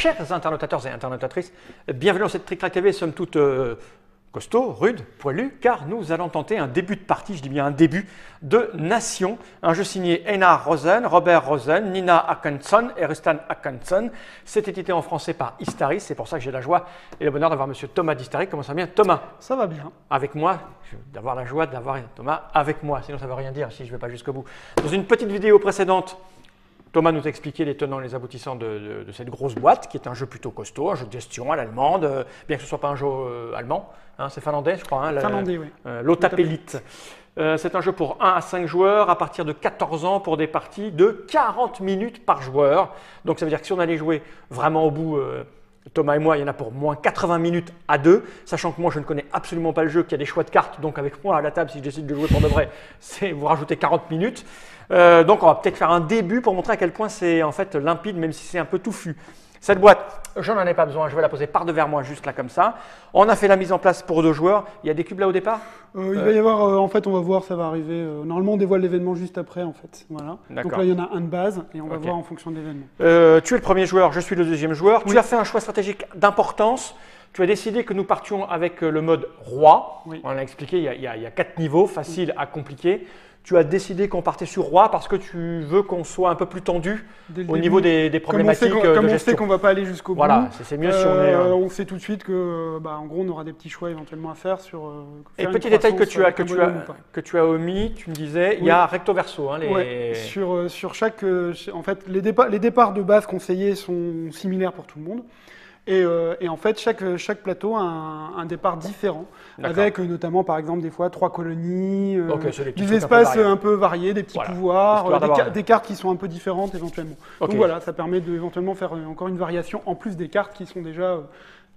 chers internautateurs et internautatrices, bienvenue dans cette Trick Track TV, somme toute costaud, rude, poilu, car nous allons tenter un début de partie, je dis bien un début, de Nation, un jeu signé Einar Rosen, Robert Rosen, Nina Håkansson et Rustan Håkansson. C'est édité en français par Istaris, c'est pour ça que j'ai la joie et le bonheur d'avoir monsieur Thomas d'Istaris. Comment ça va bien, Thomas? Ça va bien. Avec moi, d'avoir la joie d'avoir Thomas avec moi, sinon ça ne veut rien dire si je ne vais pas jusqu'au bout. Dans une petite vidéo précédente, Thomas nous a expliqué les tenants et les aboutissants de cette grosse boîte, qui est un jeu plutôt costaud, un jeu de gestion à l'allemande, bien que ce ne soit pas un jeu allemand, hein, c'est finlandais je crois. Hein, finlandais, oui. L'Otapelite. C'est un jeu pour 1 à 5 joueurs à partir de 14 ans pour des parties de 40 minutes par joueur. Donc ça veut dire que si on allait jouer vraiment au bout, Thomas et moi, il y en a pour moins 80 minutes à deux, sachant que moi je ne connais absolument pas le jeu, qu'il y a des choix de cartes, donc avec moi à la table, si je décide de jouer pour de vrai, c'est vous rajoutez 40 minutes. Donc on va peut-être faire un début pour montrer à quel point c'est en fait limpide, même si c'est un peu touffu. Cette boîte, je n'en ai pas besoin, je vais la poser par devers moi, juste là comme ça. On a fait la mise en place pour 2 joueurs. Il y a des cubes là au départ? Il va y avoir, en fait, on va voir, ça va arriver. Normalement, on dévoile l'événement juste après, en fait. Voilà. Donc là, il y en a un de base et on va voir en fonction de l'événement. Tu es le premier joueur, je suis le deuxième joueur. Oui. Tu as fait un choix stratégique d'importance. Tu as décidé que nous partions avec le mode roi. Oui. On l'a expliqué, il y a 4 niveaux, facile à compliqué. Tu as décidé qu'on partait sur roi parce que tu veux qu'on soit un peu plus tendu au niveau des problématiques de gestion. Comme on sait qu'on ne va pas aller jusqu'au bout. Voilà, c'est mieux si on est… On sait tout de suite que, en gros, on aura des petits choix éventuellement à faire sur… Et petit détail que tu as omis, tu me disais, il y a recto verso. Hein, ouais, sur chaque… en fait, les départs de base conseillés sont similaires pour tout le monde. Et en fait, chaque plateau a un départ différent, avec notamment, par exemple, des fois 3 colonies, des espaces un peu variés, des petits pouvoirs, des cartes qui sont un peu différentes éventuellement. Donc voilà, ça permet d'éventuellement faire encore une variation, en plus des cartes qui sont déjà…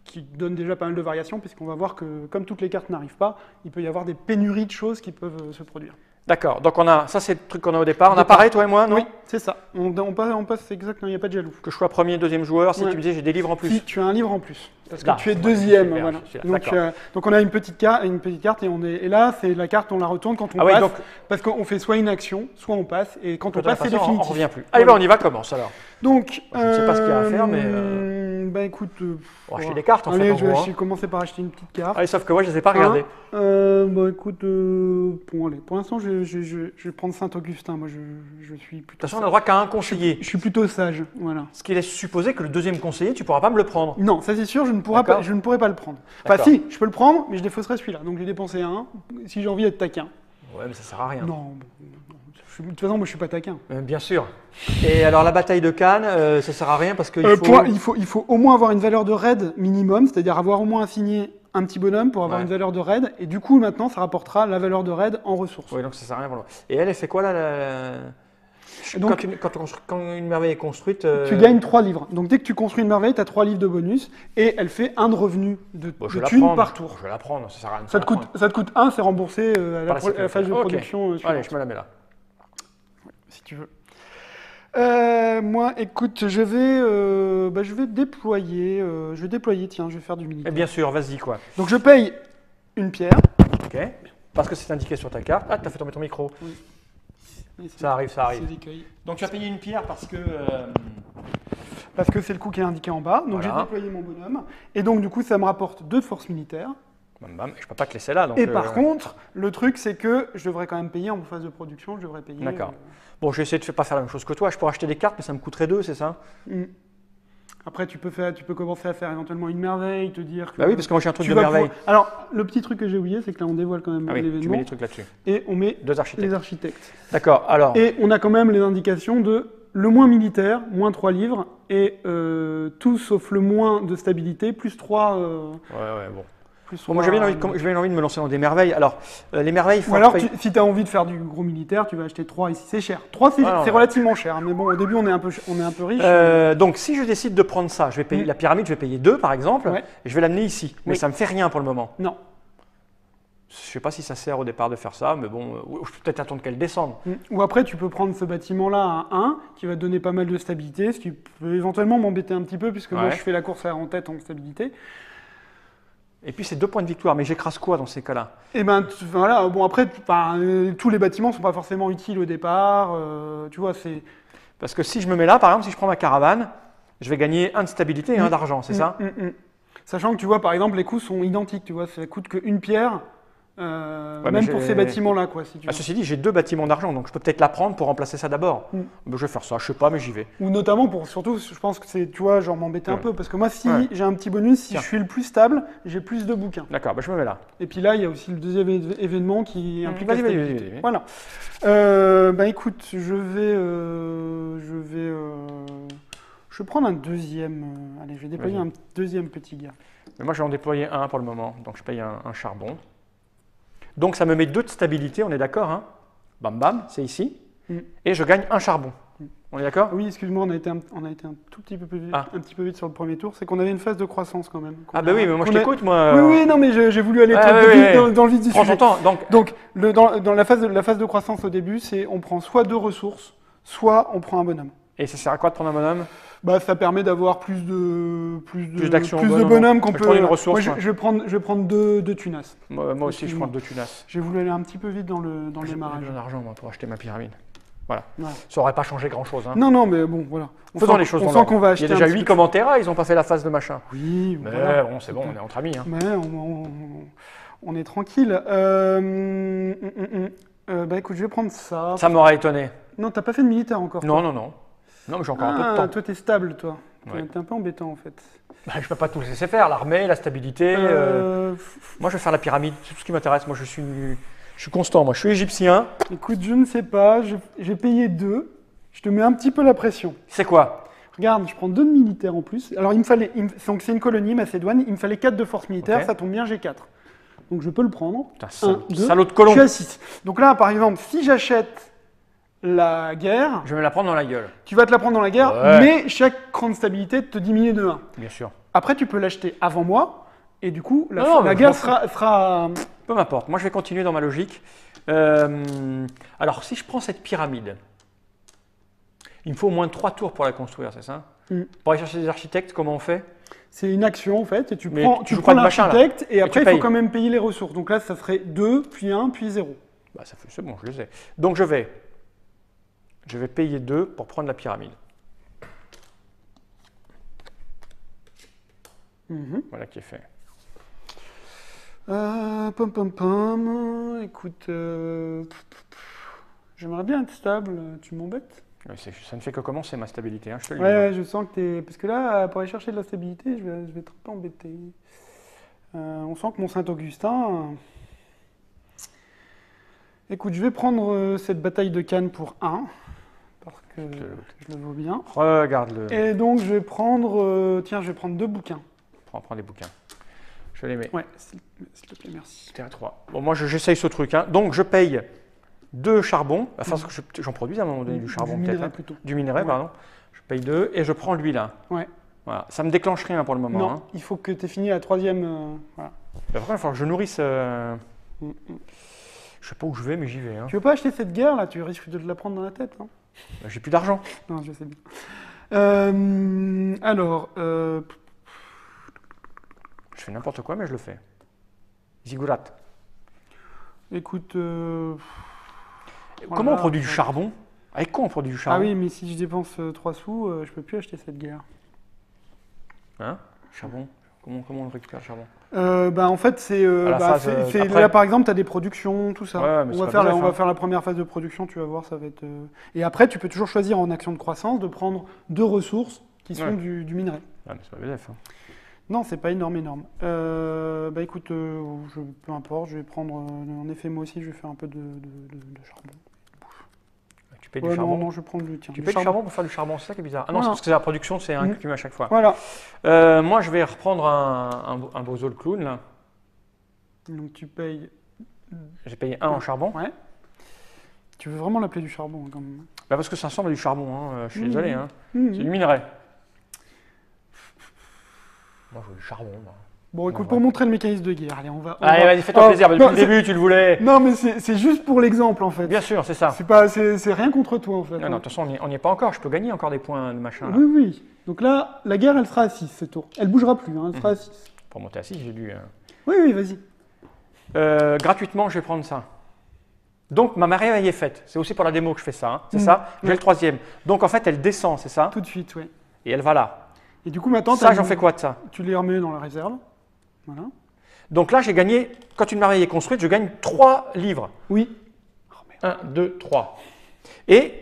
qui donnent déjà pas mal de variations, puisqu'on va voir que, comme toutes les cartes n'arrivent pas, il peut y avoir des pénuries de choses qui peuvent se produire. D'accord, donc ça c'est le truc qu'on a au départ. On a pareil, toi et moi, non? Oui, c'est ça. On passe, c'est exact, il n'y a pas de jaloux. Que je sois premier, deuxième joueur, si tu me disais j'ai des livres en plus. Si, tu as un livre en plus, parce que tu es deuxième. Voilà. Donc on a une petite carte et là, c'est la carte, on la retourne quand on passe, parce qu'on fait soit une action, soit on passe, et quand on passe, c'est définitif. On ne revient plus. Allez, on y va, commence alors. Donc, je ne sais pas ce qu'il y a à faire, mais… Bah écoute… on va acheter des cartes en fait. Allez, je vais commencer par acheter une petite carte. Allez, sauf que moi, je ne les ai pas regardées. Bah écoute, bon allez, pour l'instant, je vais prendre Saint-Augustin. Moi, je suis plutôt… De toute façon, on n'a droit qu'à un conseiller. Je suis plutôt sage, voilà. Ce qui laisse supposer que le deuxième conseiller, tu ne pourras pas me le prendre. Non, ça c'est sûr, je ne pourrai pas le prendre. Enfin si, je peux le prendre, mais je défausserai celui-là. Donc j'ai dépensé un, si j'ai envie d'être taquin. Ouais, mais ça sert à rien. Non, de toute façon, moi je suis pas taquin. Bien sûr. Et alors la bataille de Cannes, ça sert à rien parce qu'il il faut au moins avoir une valeur de raid minimum, c'est-à-dire avoir au moins assigné un petit bonhomme pour avoir une valeur de raid. Et du coup, maintenant, ça rapportera la valeur de raid en ressources. Oui, donc ça sert à rien pour le… Et elle fait quoi là Donc, quand une merveille est construite… Tu gagnes 3 livres. Donc dès que tu construis une merveille, tu as 3 livres de bonus et elle fait 1 de revenu de thunes par tour. Je vais la prendre, ça sert à rien. Ça te coûte 1, c'est remboursé à la phase de production. Allez, je me la mets là. Si tu veux. Moi, écoute, je vais déployer, tiens, je vais faire du militaire. Et bien sûr, vas-y quoi. Donc je paye une pierre. Ok, parce que c'est indiqué sur ta carte. Ah, t'as fait tomber ton micro. Oui. Ça arrive. Donc tu as payé une pierre parce que… Parce que c'est le coût qui est indiqué en bas. Donc j'ai déployé mon bonhomme. Et donc du coup, ça me rapporte 2 de force militaire. Je ne peux pas te laisser là. Donc, et par contre, le truc, c'est que je devrais quand même payer en phase de production, je devrais payer… D'accord. Bon, je vais essayer de ne pas faire la même chose que toi. Je pourrais acheter des cartes, mais ça me coûterait 2, c'est ça? Après, tu peux commencer à faire éventuellement une merveille, te dire que… Bah oui, parce que moi j'ai un truc de merveille. Alors, le petit truc que j'ai oublié, c'est que là, on dévoile quand même l'événement. Tu mets les trucs là-dessus. Et on met 2 architectes. Les architectes. D'accord, alors… Et on a quand même les indications de le moins militaire, moins 3 livres, et tout sauf le moins de stabilité, plus 3… bon. Moi, j'avais envie de me lancer dans des merveilles. Alors, les merveilles… Ou alors, si tu as envie de faire du gros militaire, tu vas acheter 3 ici. C'est cher. 3, c'est relativement cher. Mais bon, au début, on est un peu riche. Donc, si je décide de prendre ça, je vais payer la pyramide, je vais payer 2 par exemple, et je vais l'amener ici. Mais ça ne me fait rien pour le moment. Non. Je ne sais pas si ça sert au départ de faire ça, mais bon, je peux peut-être attendre qu'elle descende. Ou après, tu peux prendre ce bâtiment-là à 1, qui va te donner pas mal de stabilité, ce qui peut éventuellement m'embêter un petit peu, puisque moi, je fais la course en tête en stabilité. Et puis c'est 2 points de victoire, mais j'écrase quoi dans ces cas-là? Eh ben voilà, bon après, tous les bâtiments ne sont pas forcément utiles au départ, tu vois, c'est… Parce que si je me mets là, par exemple, si je prends ma caravane, je vais gagner 1 de stabilité et 1 d'argent, c'est ça? Sachant que tu vois, par exemple, les coûts sont identiques, tu vois, ça coûte qu'une pierre, Ouais, même pour ces bâtiments-là, quoi, si tu veux. Ceci dit, j'ai 2 bâtiments d'argent, donc je peux peut-être la prendre pour remplacer ça d'abord. Je vais faire ça, je sais pas, mais j'y vais. Ou notamment pour, surtout, je pense que c'est, tu vois, genre m'embêter un peu, parce que moi, si j'ai un petit bonus, si Tiens. je suis le plus stable, j'ai plus de bouquins. D'accord, je me mets là. Et puis là, il y a aussi le deuxième événement qui implique la Vas-y, vas-y, stabilité. vas-y, vas-y. Voilà. Bah écoute, je vais prendre un deuxième. Allez, je vais déployer Vas-y. un deuxième petit gars. Mais moi, je vais en déployer 1 pour le moment, donc je paye un charbon. Donc ça me met 2 de stabilité, on est d'accord, hein? Bam bam, c'est ici. Et je gagne 1 charbon. On est d'accord? Oui, excuse-moi, on a été un tout petit peu vite, un petit peu vite sur le premier tour. C'est qu'on avait une phase de croissance quand même. Ah bah oui, mais moi je t'écoute, moi. Oui, non, mais j'ai voulu aller dans le vif du Prends sujet. ton temps, donc dans la phase de croissance au début, c'est on prend soit 2 ressources, soit on prend un bonhomme. et ça sert à quoi de prendre un bonhomme? Bah, ça permet d'avoir plus de d'actions, bonhommes qu'on je peut. prends une ressource, Moi, je vais prendre deux tunas. Moi aussi, je prends 2 tunas. J'ai voulu aller un petit peu vite dans le J'ai démarrage. besoin d'argent, moi, pour acheter ma pyramide. Voilà. Voilà. Ça aurait pas changé grand-chose. Hein. Non, mais bon, voilà. Faisons les choses dans on sent l'ordre. qu'on va Il acheter. y a déjà un petit 8 peu- commentaires, ils n'ont pas fait la phase de machin. Oui, Mais voilà. bon, c'est bon, on est entre amis. Hein. Mais on est tranquille. Bah écoute, je vais prendre ça. Ça m'aurait étonné. Non, t'as pas fait de militaire encore. Non, non, non. Non, mais j'ai encore un peu de temps. Toi, t'es stable, toi. Ouais. T'es un peu embêtant, en fait. Bah, je peux pas tout laisser faire, l'armée, la stabilité. Moi, je vais faire la pyramide, c'est tout ce qui m'intéresse. Moi, je suis constant. Moi, je suis égyptien. Écoute, je ne sais pas. J'ai payé 2. Je te mets un petit peu la pression. C'est quoi? Regarde, je prends 2 de militaires en plus. Alors, donc c'est une colonie, Macédoine. Il me fallait 4 de force militaire. Ok. Ça tombe bien, j'ai 4. Donc, je peux le prendre. Putain, 1, 2. salaud de Je colon. suis à 6. Donc là, par exemple, si j'achète la guerre, Je vais me la prendre dans la gueule, tu vas te la prendre dans la guerre, Ouais. mais chaque cran de stabilité te diminue de 1. bien sûr. Après, tu peux l'acheter avant moi, et du coup, Non, mais la je guerre m'en fous. sera. Peu m'importe. Moi, je vais continuer dans ma logique. Alors, si je prends cette pyramide, il me faut au moins 3 tours pour la construire, c'est ça? Pour aller chercher des architectes, comment on fait? C'est une action en fait, et tu Mais prends, tu tu joues prends pas de machin, là. l'architecte, et après tu il faut payes. quand même payer les ressources. Donc là, ça serait 2, puis 1, puis 0. Bah, c'est bon, je le sais. Donc, je vais payer 2 pour prendre la pyramide. Voilà qui est fait. Écoute, j'aimerais bien être stable, tu m'embêtes? Ça ne fait que commencer ma stabilité, hein, je te le dis. Ouais, je sens que t'es. Parce que là, pour aller chercher de la stabilité, je vais être un peu embêté. On sent que mon Saint-Augustin. Écoute, je vais prendre cette bataille de Cannes pour 1, parce que je le vaux bien. Regarde-le. Et donc, je vais prendre. Tiens, je vais prendre 2 bouquins. Prends des bouquins. Je les mets. Ouais, s'il te plaît, merci. T'es à 3. Bon, moi, j'essaye ce truc. Hein. Donc, je paye 2 charbons. Enfin, j'en produis à un moment donné du charbon, Du peut-être. minerai Hein. plutôt. Du minerai, Ouais. pardon. Je paye 2 et je prends lui là. Ouais. Voilà. Ça me déclenche rien pour le moment. Non, Hein. il faut que tu aies fini la 3e. Voilà. Après, il va falloir que je nourrisse. Je sais pas où je vais, mais j'y vais. Hein. Tu veux pas acheter cette guerre là? Tu risques de te la prendre dans la tête. Hein. Bah, j'ai plus d'argent. Non, je sais bien. Alors, Je fais n'importe quoi, mais je le fais. Ziggurat. écoute. Comment on produit du charbon? Avec quoi on produit du Ah charbon? oui, mais si je dépense 3 sous, je peux plus acheter cette guerre. Hein? Charbon? Comment on récupère le charbon? Bah, en fait, c'est. la phase, après. Là, par exemple, tu as des productions, tout ça. Ouais, mais on c'est va pas faire, BF, on va hein. faire la première phase de production, tu vas voir, ça va être. Et après, tu peux toujours choisir en action de croissance de prendre 2 ressources qui sont Ouais. du minerai. Ah, mais c'est pas BF. Hein. Non, c'est pas énorme. Bah écoute, peu importe, je vais prendre. En effet, moi aussi, je vais faire un peu de charbon. Tu payes Ouais, du charbon? non, je vais prendre le tien. Tu Le payes du charbon pour faire du charbon, c'est ça qui est bizarre. Ah non, c'est Voilà. parce que la production, c'est un que tu mets à chaque fois. Voilà. Moi, je vais reprendre un bozo le clown, là. Donc tu payes. J'ai payé 1 en charbon. Ouais. Tu veux vraiment l'appeler du charbon quand même. Bah parce que ça ressemble à du charbon, hein. Je suis désolé. Hein. Mhm. C'est du minerai. Moi, je veux du charbon. Moi. Bon, écoute, Ouais. pour montrer le mécanisme de guerre, allez, on va. Allez, vas-y, fais-toi plaisir. Depuis non, le début, tu le voulais. Non, mais c'est juste pour l'exemple en fait. Bien sûr, c'est ça. C'est rien contre toi en fait. Non, non, de toute façon, on n'y est pas encore. Je peux gagner encore des points de machin. Là. Oui, oui. Donc là, la guerre, elle sera à 6 ce tour. Elle bougera plus, hein, elle sera à 6. Pour monter à 6, j'ai dû. Oui, oui, vas-y. Gratuitement, je vais prendre ça. Donc, ma marée est faite. C'est aussi pour la démo que je fais ça. Hein. C'est Mhm. ça. J'ai Ouais. le 3e. Donc, en fait, elle descend, c'est ça? Tout de suite, oui. Et elle va là. Et du coup, maintenant, Ça, j'en fais quoi de ça? tu les remets dans la réserve. Voilà. Donc là, j'ai gagné, quand une merveille est construite, je gagne 3 livres. Oui. 1, 2, 3. Et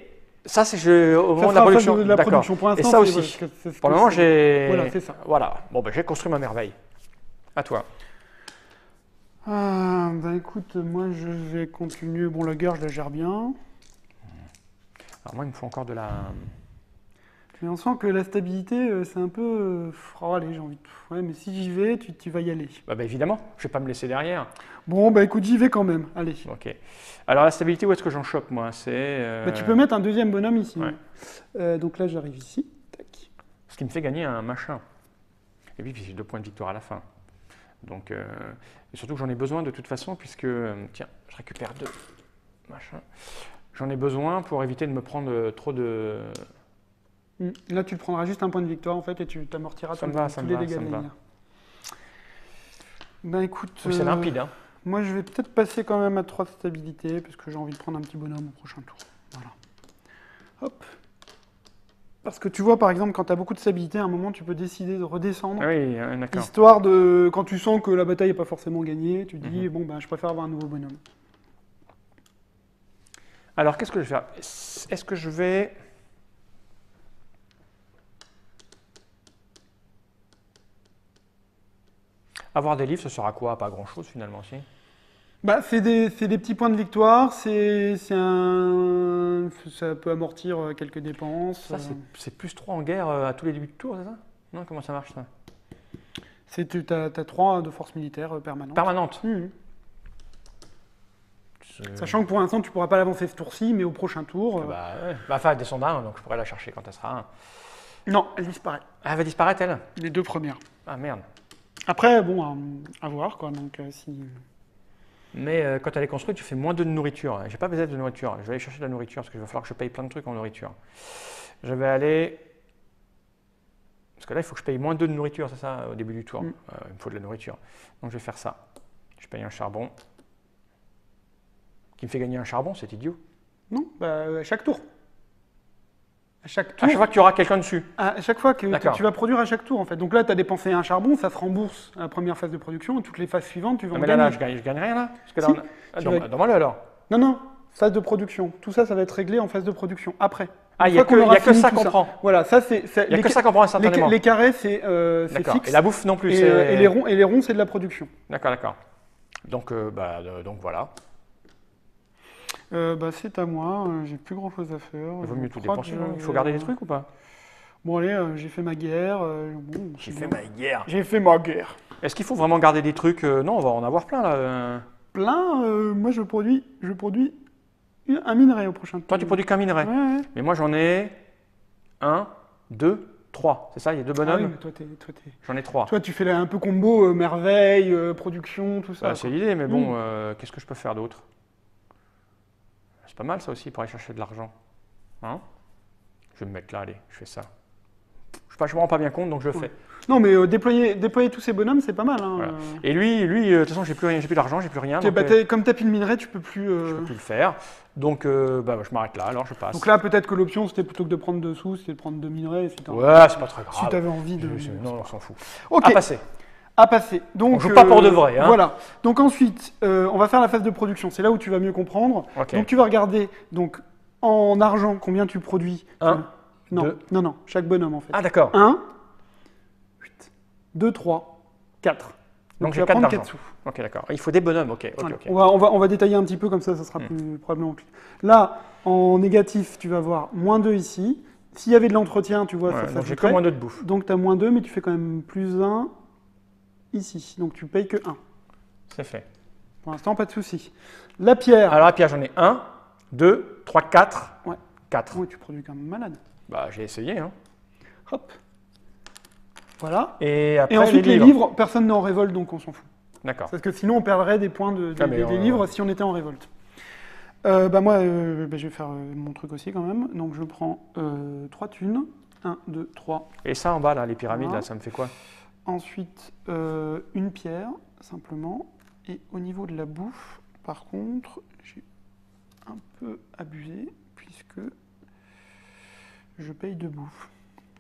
ça, c'est au moment de la sera production. de la D'accord. production. Pour Et l'instant, ça c'est- aussi. c'est ce Pour le que moment, c'est. j'ai. Voilà, c'est ça. Voilà. Bon, ben, j'ai construit ma merveille. À toi. Ah, bah écoute, moi je vais continuer. Bon, la guerre, je la gère bien. Alors moi, il me faut encore de la. Mais on sent que la stabilité, c'est un peu. Oh, allez, j'ai envie de. Ouais, mais si j'y vais, tu vas y aller. Bah, évidemment, je vais pas me laisser derrière. Bon, bah écoute, j'y vais quand même. Allez. Ok. Alors la stabilité, où est-ce que j'en chope moi? C'est. Bah, tu peux mettre un deuxième bonhomme ici. Ouais. Donc là, j'arrive ici. Tac. Ce qui me fait gagner un machin. Et puis j'ai 2 points de victoire à la fin. Donc, et surtout que j'en ai besoin de toute façon, puisque, tiens, je récupère 2 machins. J'en ai besoin pour éviter de me prendre trop de. Là, tu te prendras juste un point de victoire en fait et tu t'amortiras tous les dégâts de la guerre. Ben écoute. Oui, c'est limpide, hein. Moi, je vais peut-être passer quand même à 3 de stabilité parce que j'ai envie de prendre un petit bonhomme au prochain tour. Voilà. Hop. Parce que tu vois, par exemple, quand tu as beaucoup de stabilité, à un moment, tu peux décider de redescendre. Oui, d'accord. Histoire de. Quand tu sens que la bataille n'est pas forcément gagnée, tu te dis, bon, ben, je préfère avoir un nouveau bonhomme. Alors, qu'est-ce que je vais faire? Est-ce que je vais. Avoir des livres, ça sert à quoi? Pas grand-chose finalement, si. Bah, c'est des petits points de victoire, ça peut amortir quelques dépenses. Ça, c'est plus 3 en guerre à tous les débuts de tour, c'est ça? Non, comment ça marche ça? Tu as 3 de force militaire permanente. Permanente. Sachant que pour l'instant, tu ne pourras pas l'avancer ce tour-ci, mais au prochain tour. Bah, enfin, elle descendra, donc je pourrais la chercher quand elle sera 1. Non, elle disparaît. Ah, elle va disparaître, elle? Les 2 premières. Ah, merde. Après, bon, à voir, quoi. Donc, si... Mais quand elle est construite, je fais moins de nourriture. J'ai pas besoin de nourriture. Je vais aller chercher de la nourriture parce qu'il va falloir que je paye plein de trucs en nourriture. Je vais aller. Parce que là, il faut que je paye moins 2 de nourriture, c'est ça, au début du tour. Il me faut de la nourriture. Donc je vais faire ça. Je paye un charbon. Qui me fait gagner un charbon, c'est idiot. Non, bah, à chaque tour. À chaque tour. À chaque fois que tu auras quelqu'un dessus. À chaque fois que tu vas produire à chaque tour, en fait. Donc là, tu as dépensé un charbon, ça se rembourse à la première phase de production, et toutes les phases suivantes, tu vas en mais gagner. là, je gagne rien, là? Parce que là, Donne-moi-le alors. Non, phase de production. Tout ça, ça va être réglé en phase de production, après. Ah, il n'y a que ça qu'on prend. Voilà, ça, c'est... Il n'y a que ça qu'on prend instantanément. Les carrés, c'est fixe. Et la bouffe non plus, et les ronds, c'est de la production. D'accord. Donc voilà. Bah, c'est à moi, j'ai plus grand chose à faire. Il vaut mieux tout dépenser. Il faut garder des trucs ou pas? Bon, allez, j'ai fait ma guerre. J'ai fait ma guerre. J'ai fait ma guerre. Est-ce qu'il faut vraiment garder des trucs? Non, on va en avoir plein là. Plein moi, je produis un minerai au prochain tour. Toi, tu produis qu'un minerai. Ouais. Mais moi, j'en ai 1, 2, 3. C'est ça, il y a 2 bonhommes. Ah oui, mais toi, J'en ai 3. Toi, tu fais un peu combo merveille, production, tout ça. Bah, c'est l'idée, mais bon, qu'est-ce que je peux faire d'autre? C'est pas mal ça aussi pour aller chercher de l'argent. Hein? Je vais me mettre là, allez, je fais ça. Je ne me rends pas bien compte, donc je le fais. Non, mais déployer tous ces bonhommes, c'est pas mal. Hein. Voilà. Et lui, de toute façon, j'ai plus d'argent, j'ai plus rien. Okay, donc, comme tu n'as plus de minerai, tu peux plus. Je peux plus le faire. Donc, je m'arrête là, alors je passe. Donc là, peut-être que l'option, c'était plutôt que de prendre 2 sous, c'était de prendre 2 minerais. Ouais, c'est pas très grave. Si tu avais envie de. Non, on s'en fout. Ok. À passer. Donc, on joue pas pour de vrai. Hein. Voilà. Donc ensuite, on va faire la phase de production. C'est là où tu vas mieux comprendre. Okay. Donc tu vas regarder en argent combien tu produis. 1, 2. Non. Chaque bonhomme en fait. Ah d'accord. 1, 2, 3, 4. Donc tu vas prendre 4 sous. Ok, d'accord. Il faut des bonhommes. Ok. Voilà. On va détailler un petit peu comme ça sera plus probablement plus. Là, en négatif, tu vas avoir -2 ici. S'il y avait de l'entretien, tu vois, ça donc j'ai que -2 de bouffe. Donc tu as -2, mais tu fais quand même +1 ici. Donc tu payes que 1. C'est fait. Pour l'instant, pas de souci. La pierre. Alors la pierre, j'en ai 1, 2, 3, 4. Ouais. 4. Oui, tu produis quand même malade. Bah, j'ai essayé. Hein. Hop. Voilà. Et ensuite, les livres, personne n'est en révolte, donc on s'en fout. D'accord. Parce que sinon, on perdrait des points des livres si on était en révolte. Moi, je vais faire mon truc aussi quand même. Donc, je prends 3 thunes. 1, 2, 3. Et ça, en bas, là, les pyramides, là, ça me fait quoi? Ensuite, une pierre, simplement. Et au niveau de la bouffe, par contre, j'ai un peu abusé, puisque je paye de bouffe.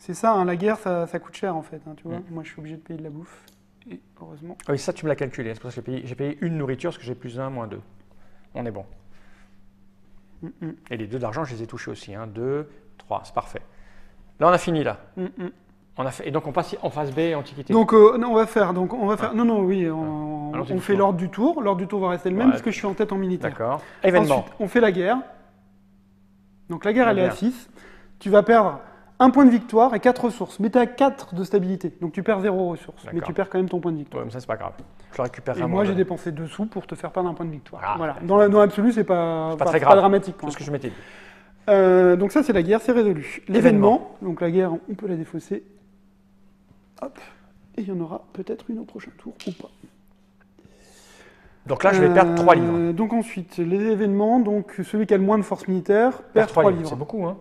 C'est ça, hein, la guerre, ça coûte cher en fait. Hein, tu vois. Moi, je suis obligé de payer de la bouffe. Et heureusement. Ah oui, ça, tu me l'as calculé. C'est pour ça que j'ai payé une nourriture parce que j'ai plus 1, moins 2. On est bon. Et les 2 d'argent, je les ai touchés aussi. 1, 2, 3. C'est parfait. Là, on a fini là. On a fait, et donc, on passe en phase B, Antiquité. Donc, non, on va faire. Non, oui, on fait l'ordre du tour. L'ordre du tour va rester le même parce que je suis en tête en militaire. D'accord. Événement. Ensuite, on fait la guerre. Donc, la guerre, elle est à 6. Tu vas perdre 1 point de victoire et 4 ressources. Mais tu as 4 de stabilité. Donc, tu perds 0 ressources. Mais tu perds quand même ton point de victoire. Ouais, mais ça, c'est pas grave. Je le récupérerai. Et moi, j'ai dépensé 2 sous pour te faire perdre 1 point de victoire. Ah, voilà. Dans l'absolu, c'est pas très grave. dramatique. C'est ce que je m'étais dit. Donc, ça, c'est la guerre, c'est résolu. L'événement. Donc, la guerre, on peut la défausser. Hop. Et il y en aura peut-être une au prochain tour ou pas. Donc là, je vais perdre 3 livres. Donc ensuite, les événements, donc celui qui a le moins de force militaire perd 3 livres. C'est beaucoup, hein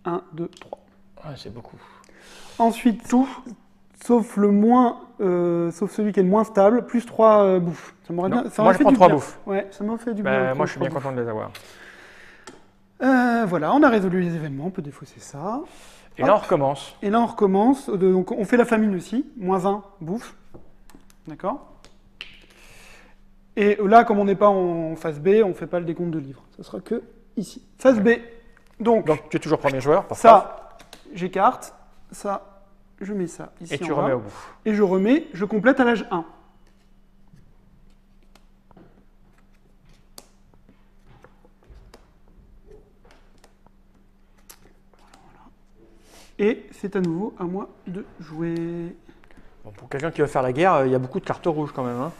1, 2, 3. Ouais, c'est beaucoup. Ensuite, tout, sauf celui qui est le moins stable, plus 3 bouffes. Ça m'aurait bien. Moi, je prends 3 bouffes. Ouais, ça m'a fait du bien. Moi, je suis bien content de les avoir. Voilà, on a résolu les événements, on peut défausser ça. Et là, on recommence. Et là, on recommence. Donc, on fait la famine aussi. Moins 1, bouffe. D'accord. Et là, comme on n'est pas en phase B, on ne fait pas le décompte de livres. Ça sera que ici. Phase B. Donc, tu es toujours premier joueur. Ça, j'écarte. Ça, je mets ça ici. Et tu remets au bout. Et je complète à l'âge 1. Et c'est à nouveau à moi de jouer. Bon, pour quelqu'un qui veut faire la guerre, il y a beaucoup de cartes rouges quand même. Hein.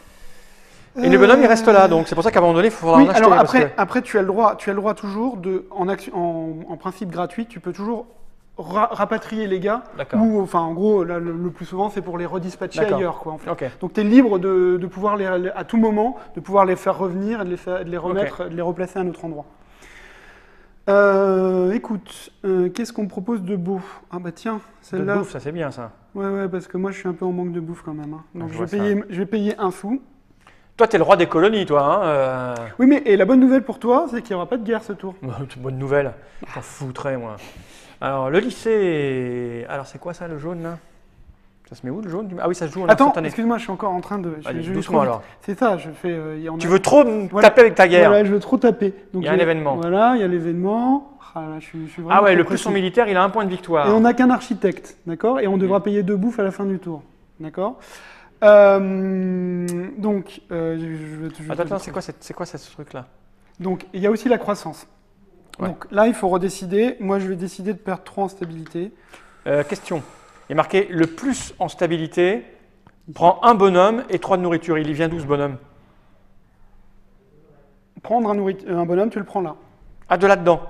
Et le bonhomme, il reste là, donc c'est pour ça qu'à un moment donné, il faudra en acheter. Alors après, tu as le droit toujours en principe gratuit, tu peux toujours rapatrier les gars. Ou, enfin, en gros, là, le plus souvent, c'est pour les redispatcher ailleurs, quoi. En fait. Donc, tu es libre de pouvoir à tout moment, de pouvoir les faire revenir et de les remettre, de les replacer à un autre endroit. Écoute, qu'est-ce qu'on me propose de beau? Ah bah tiens, celle-là. De bouffe, ça c'est bien ça. Ouais, parce que moi je suis un peu en manque de bouffe quand même. Hein. Donc je vais payer 1 sou. Toi, t'es le roi des colonies, toi. Hein Oui, mais et la bonne nouvelle pour toi, c'est qu'il n'y aura pas de guerre ce tour. Bonne nouvelle. J'en foutrais, moi. Alors, le lycée. Alors, c'est quoi ça, le jaune là? Ça se met où le jaune? Ah oui, ça se joue en instantané. Attends, excuse-moi, je suis encore en train de. Doucement alors. C'est ça, je fais. Tu veux trop taper avec ta guerre? Voilà, je veux trop taper. Donc, il y a un événement. Voilà, il y a l'événement. Ah, là, je suis vraiment ah ouais, le plus en militaire, il a 1 point de victoire. Et on n'a qu'un architecte, d'accord? Et on devra payer 2 bouffes à la fin du tour, d'accord? Donc, attends, c'est quoi ce truc-là? Donc, il y a aussi la croissance. Ouais. Donc là, il faut redécider. Moi, je vais décider de perdre 3 en stabilité. Question. Il est marqué le plus en stabilité prend 1 bonhomme et 3 de nourriture. Il y vient d'où ce bonhomme? Prendre un bonhomme, tu le prends là. Ah, de là-dedans.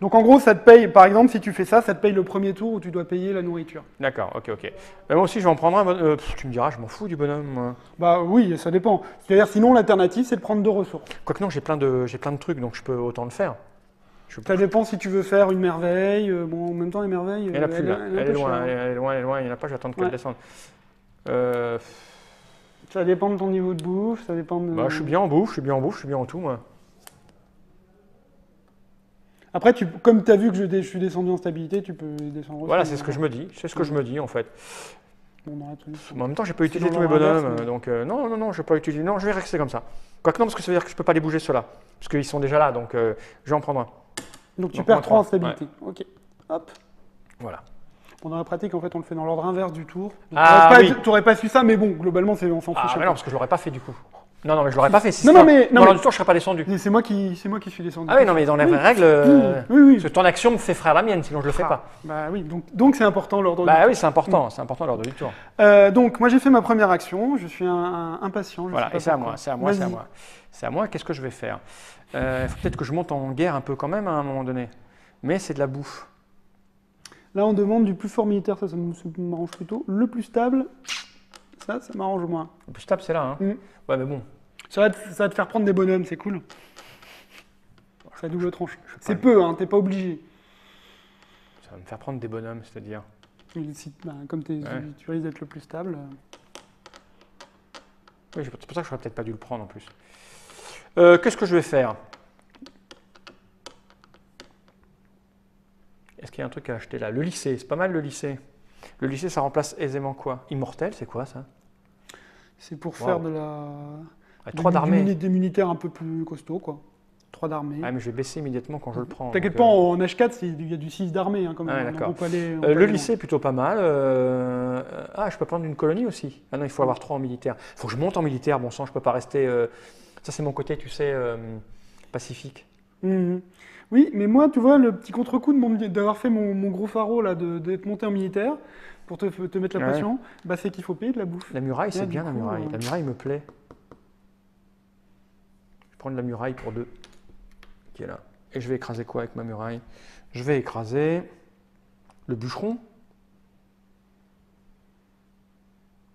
Donc en gros, ça te paye, par exemple, si tu fais ça, ça te paye le premier tour où tu dois payer la nourriture. D'accord, ok. Moi aussi, je vais en prendre un. Tu me diras, je m'en fous du bonhomme, moi. Bah oui, ça dépend. C'est-à-dire, sinon, l'alternative, c'est de prendre 2 ressources. Quoique non, j'ai plein de trucs, donc je peux autant le faire. Ça dépend si tu veux faire une merveille. Bon, en même temps, les merveilles. Il n'y en a plus là. Elle est loin, il n'y en a pas, j'attends qu'elle descende. Ça dépend de ton niveau de bouffe, ça dépend de. Bah, je suis bien en bouffe, je suis bien en tout, moi. Après, comme tu as vu que je suis descendu en stabilité, tu peux descendre aussi. Voilà, c'est ce que je me dis. C'est ce que je me dis, en fait. Bon, en même temps, j'ai pas utilisé tous mes bonhommes, donc non, je vais pas utiliser. Non, je vais rester comme ça. Quoique non, parce que ça veut dire que je peux pas les bouger ceux-là, parce qu'ils sont déjà là, donc je vais en prendre un. Donc tu perds 3 en stabilité. Ouais. Ok. Hop. Voilà. Bon, dans la pratique, en fait, on le fait dans l'ordre inverse du tour. Oui. Tu n'aurais pas su ça, mais bon, globalement, on s'en fiche. Ah, mais non, parce que je l'aurais pas fait du coup. Non, mais je l'aurais pas fait. Non, mais dans l'ordre du tour, je serais pas descendu. C'est moi qui suis descendu. Ah oui, non, mais dans les vraies règles, oui. Parce que ton action me fait frère la mienne, sinon je le fais pas. Bah oui, donc c'est important l'ordre du tour. Bah oui, c'est important l'ordre du tour. Donc moi j'ai fait ma première action, je suis impatient. Voilà, et c'est à moi, qu'est-ce que je vais faire? Il faut peut-être que je monte en guerre un peu quand même à un moment donné. Mais c'est de la bouffe. Là on demande du plus fort militaire, ça m'arrange plutôt. Le plus stable, ça m'arrange moins. Le plus stable c'est là, hein. Ouais, mais bon. Ça va te faire prendre des bonhommes, c'est cool. C'est à double tranche. C'est peu, hein, t'es pas obligé. Ça va me faire prendre des bonhommes, c'est-à-dire comme tu risques d'être le plus stable. Oui, c'est pour ça que j'aurais peut-être pas dû le prendre en plus. Qu'est-ce que je vais faire? Est-ce Tiens, un truc à acheter là. Le lycée, c'est pas mal le lycée. Le lycée, ça remplace aisément quoi? Immortel, c'est quoi ça? C'est pour faire de la... Ouais, 3 d'armée. Des militaires un peu plus costauds, quoi. 3 d'armée. Ah, mais je vais baisser immédiatement quand je le prends. T'inquiète pas, en H4, il y a du 6 d'armée, hein, quand même. Ah, d'accord. Le lycée, plutôt pas mal. Ah, je peux prendre une colonie aussi. Ah non, il faut avoir 3 en militaire. Il faut que je monte en militaire, bon sang, je peux pas rester... Ça, c'est mon côté, tu sais, pacifique. Mhm. Oui, mais moi, tu vois, le petit contre-coup d'avoir fait mon gros pharo, là, d'être monté en militaire, pour te mettre la pression, bah, c'est qu'il faut payer de la bouffe. La muraille, c'est bien, coup, la muraille. La muraille me plaît. Je vais prendre la muraille pour 2, qui est là. Et je vais écraser quoi avec ma muraille? Je vais écraser le bûcheron.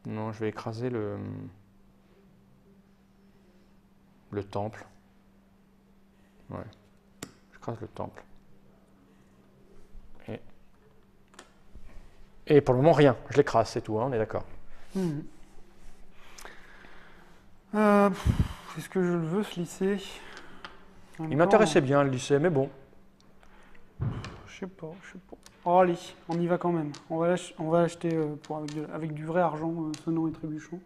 Non, je vais écraser le temple. Ouais. J'écrase le temple. Et pour le moment, rien. Je l'écrase, c'est tout, hein, on est d'accord. Est-ce que je le veux, ce lycée? Il m'intéressait bien, le lycée, mais bon. Je sais pas. Oh, allez, on y va quand même. On va l'acheter avec du vrai argent, sonnant et trébuchant.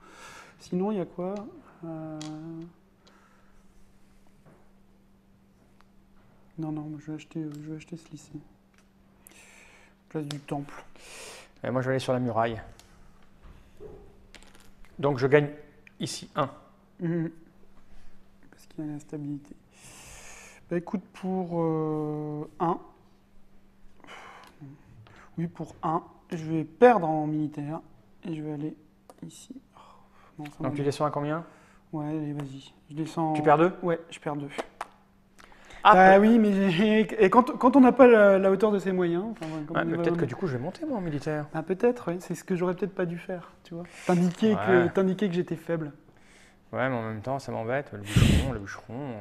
Sinon, il y a quoi? Non, je vais acheter ce lycée. Place du temple. Et moi, je vais aller sur la muraille. Donc, je gagne ici 1. Parce qu'il y a la stabilité. Bah écoute, pour 1. Oui, pour 1. Je vais perdre en militaire. Et je vais aller ici. Non, donc, tu descends à combien? Ouais, allez, vas-y. Je descends... Tu perds 2? Ouais, je perds 2. Ah, oui, mais et quand on n'a pas la hauteur de ses moyens... Enfin, peut-être que du coup, je vais monter, moi, en militaire. Ah, peut-être, oui. C'est ce que j'aurais peut-être pas dû faire, tu vois. T'indiquer que j'étais faible. Ouais, mais en même temps, ça m'embête. Le bûcheron...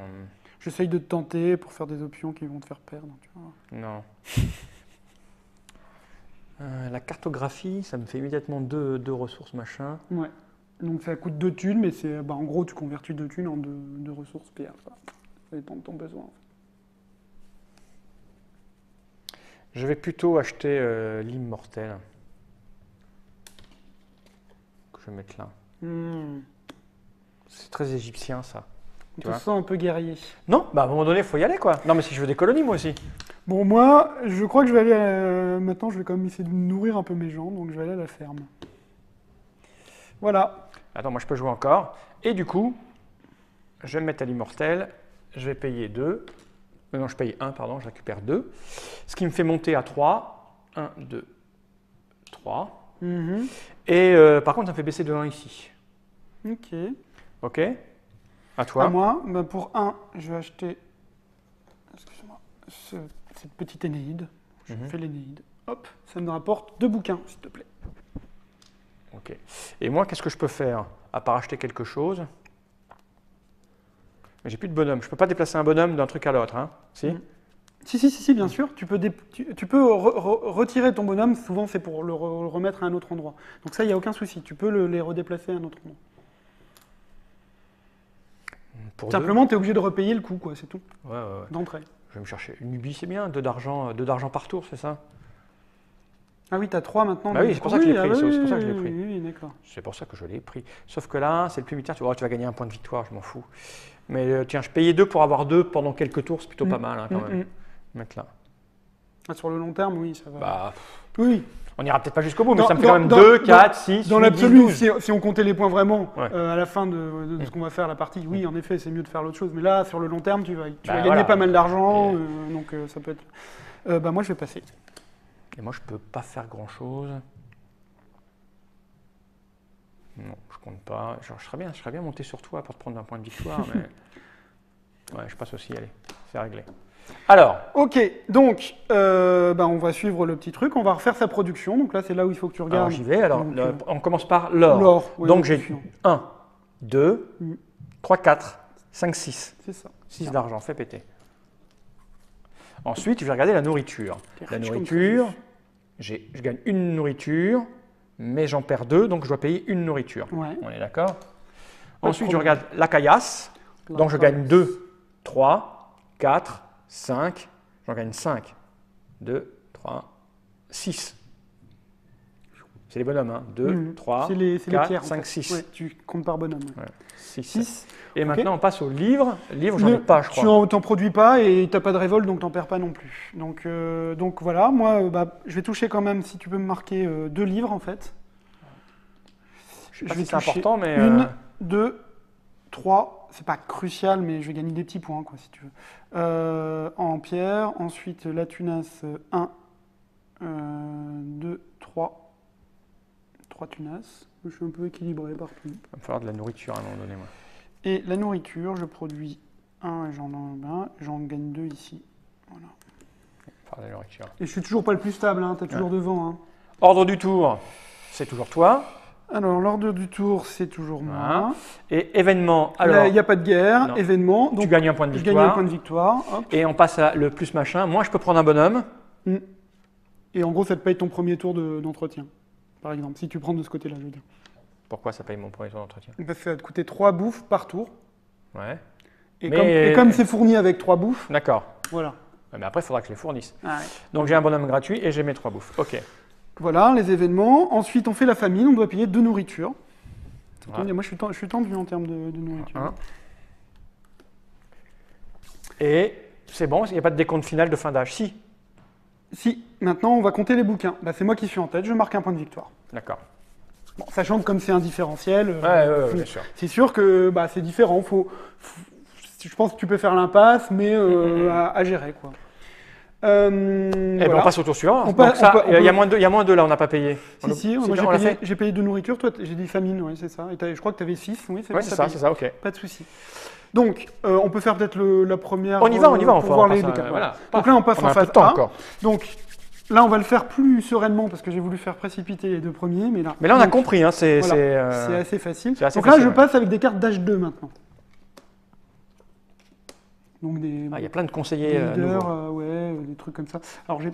J'essaye de te tenter pour faire des options qui vont te faire perdre, tu vois. Non. La cartographie, ça me fait immédiatement 2 ressources, machin. Ouais. Donc ça coûte 2 thunes, mais c'est en gros, tu convertis 2 thunes en 2 ressources PA. Ça dépend de ton besoin. En fait. Je vais plutôt acheter l'immortel. Que je vais mettre là. C'est très égyptien, ça. Tu te sens un peu guerrier. Non, bah à un moment donné, il faut y aller, quoi. Non, mais si je veux des colonies, moi aussi. Bon, moi, je crois que je vais aller... Maintenant, je vais quand même essayer de nourrir un peu mes gens, donc je vais aller à la ferme. Voilà. Attends, moi, je peux jouer encore. Et du coup, je vais me mettre à l'immortel. Je vais payer 2. Non, je paye 1, pardon, je récupère 2. Ce qui me fait monter à 3. 1, 2, 3. Et par contre, ça me fait baisser de 1 ici. Ok. Ok. À toi. À moi, bah pour 1, je vais acheter excuse-moi, cette petite Énéide. Je fais l'Énéide. Hop, ça me rapporte 2 bouquins, s'il te plaît. Ok. Et moi, qu'est-ce que je peux faire? À part acheter quelque chose. Mais j'ai plus de bonhomme. Je peux pas déplacer un bonhomme d'un truc à l'autre, hein? Si? Si, bien sûr. Tu peux retirer ton bonhomme. Souvent, c'est pour le remettre à un autre endroit. Donc ça, il n'y a aucun souci. Tu peux les redéplacer à un autre endroit. Simplement, tu es obligé de repayer le coût, quoi, c'est tout. Ouais. D'entrée. Je vais me chercher une ubie, c'est bien. 2 d'argent par tour, c'est ça? Ah oui, tu as 3 maintenant. Bah oui, c'est pour ça que je l'ai pris. C'est pour ça que je l'ai pris. Oui, d'accord. C'est pour ça que je l'ai pris. Sauf que là, c'est le plus militaire. Tu vas gagner un point de victoire, je m'en fous. Mais tiens, je payais 2 pour avoir 2 pendant quelques tours, c'est plutôt pas mal, hein, quand même. Mettre là. Ah, sur le long terme, oui, ça va. Bah, oui. On n'ira peut-être pas jusqu'au bout, mais ça me fait quand même 2, 4, 6. Dans l'absolu, si on comptait les points vraiment, ouais. À la fin de ce qu'on va faire la partie, oui, en effet, c'est mieux de faire l'autre chose. Mais là, sur le long terme, tu vas gagner voilà. pas mal d'argent, donc ça peut être... moi, je vais passer. Et moi, je peux pas faire grand-chose. Non, je compte pas. Genre, je serais bien monté sur toi pour te prendre un point de victoire, mais... Ouais, je passe aussi, allez, c'est réglé. Alors. Ok, donc on va suivre le petit truc, on va refaire sa production. Donc là, c'est là où il faut que tu regardes. Alors j'y vais. Alors, on commence par l'or. L'or, oui, donc j'ai 1, 2, 3, 4, 5, 6. C'est ça. 6 d'argent, fais péter. Ensuite, je vais regarder la nourriture. La nourriture, je gagne une nourriture, mais j'en perds 2, donc je dois payer une nourriture. Ouais. On est d'accord? Ensuite, je regarde la caillasse. Donc je gagne 2, 3, 4, 5, j'en gagne 5. 2, 3, 6. C'est les bonhommes, hein. 2, 3, c'est les 4, tiers, en 5, fait. 6. Ouais, tu comptes par bonhomme. Ouais. Ouais. 6. 6. Et Ok. maintenant, on passe au livre. Livre, j'en ai pas, je crois. Tu n'en produis pas et tu n'as pas de révolte, donc tu n'en perds pas non plus. Donc voilà, moi, je vais toucher quand même, si tu peux me marquer 2 livres, en fait. Je sais pas vais si c'est toucher important, mais... 1, 2, 3. C'est pas crucial, mais je vais gagner des petits points, quoi, si tu veux. En pierre. Ensuite, la tunasse, 1, 2, 3. 3 tunasses. Je suis un peu équilibré partout. Il va me falloir de la nourriture à un moment donné, moi. Et la nourriture, je produis 1 et j'en gagne 2 ici. Voilà. Par la nourriture. Et je suis toujours pas le plus stable, hein, tu es toujours devant. Hein. Ordre du tour, c'est toujours toi. Alors, l'ordre du tour, c'est toujours moi. Voilà. Et événement, alors... Il n'y a pas de guerre, non. événement. Donc tu gagnes un point de je victoire. gagne un point de victoire. Hop. Et on passe à le plus machin. Moi, je peux prendre un bonhomme. Et en gros, ça te paye ton premier tour d'entretien, par exemple, si tu prends de ce côté-là, je veux dire. Pourquoi ça paye mon premier tour d'entretien? Parce que ça va te coûter 3 bouffes par tour. Ouais. Et comme c'est fourni avec 3 bouffes, D'accord. voilà. Ouais, mais après, il faudra que je les fournisse. Ah ouais. Donc, j'ai un bonhomme gratuit et j'ai mes 3 bouffes. Ok. Voilà, les événements. Ensuite, on fait la famine, on doit payer 2 nourritures. Ouais. Moi, je suis tendu en termes de nourriture. Un. Et c'est bon, il n'y a pas de décompte final de fin d'âge. Si, maintenant, on va compter les bouquins. Bah, c'est moi qui suis en tête, je marque un point de victoire. D'accord. Bon, sachant que comme c'est un différentiel, Ouais, bien sûr. c'est sûr que c'est différent. Je pense que tu peux faire l'impasse, mais à gérer, quoi. Et ben, on passe au tour suivant. Donc ça, il y a moins de là, on n'a pas payé. J'ai payé 2 nourritures, toi j'ai dit famine, oui, c'est ça. Et je crois que tu avais 6, oui, c'est ouais, c'est ça, ok. Pas de souci. Donc, on peut faire peut-être la première. On y va, pour voir les cas. voilà. Donc là, on passe en phase temps 1. encore. Donc là, on va le faire plus sereinement parce que j'ai voulu faire précipiter les 2 premiers, mais là. On a compris, hein, c'est assez facile. Assez donc facile, là, je passe avec des cartes d'H2 maintenant. Donc il y a plein de conseillers des leaders, nouveaux. des trucs comme ça. Alors j'ai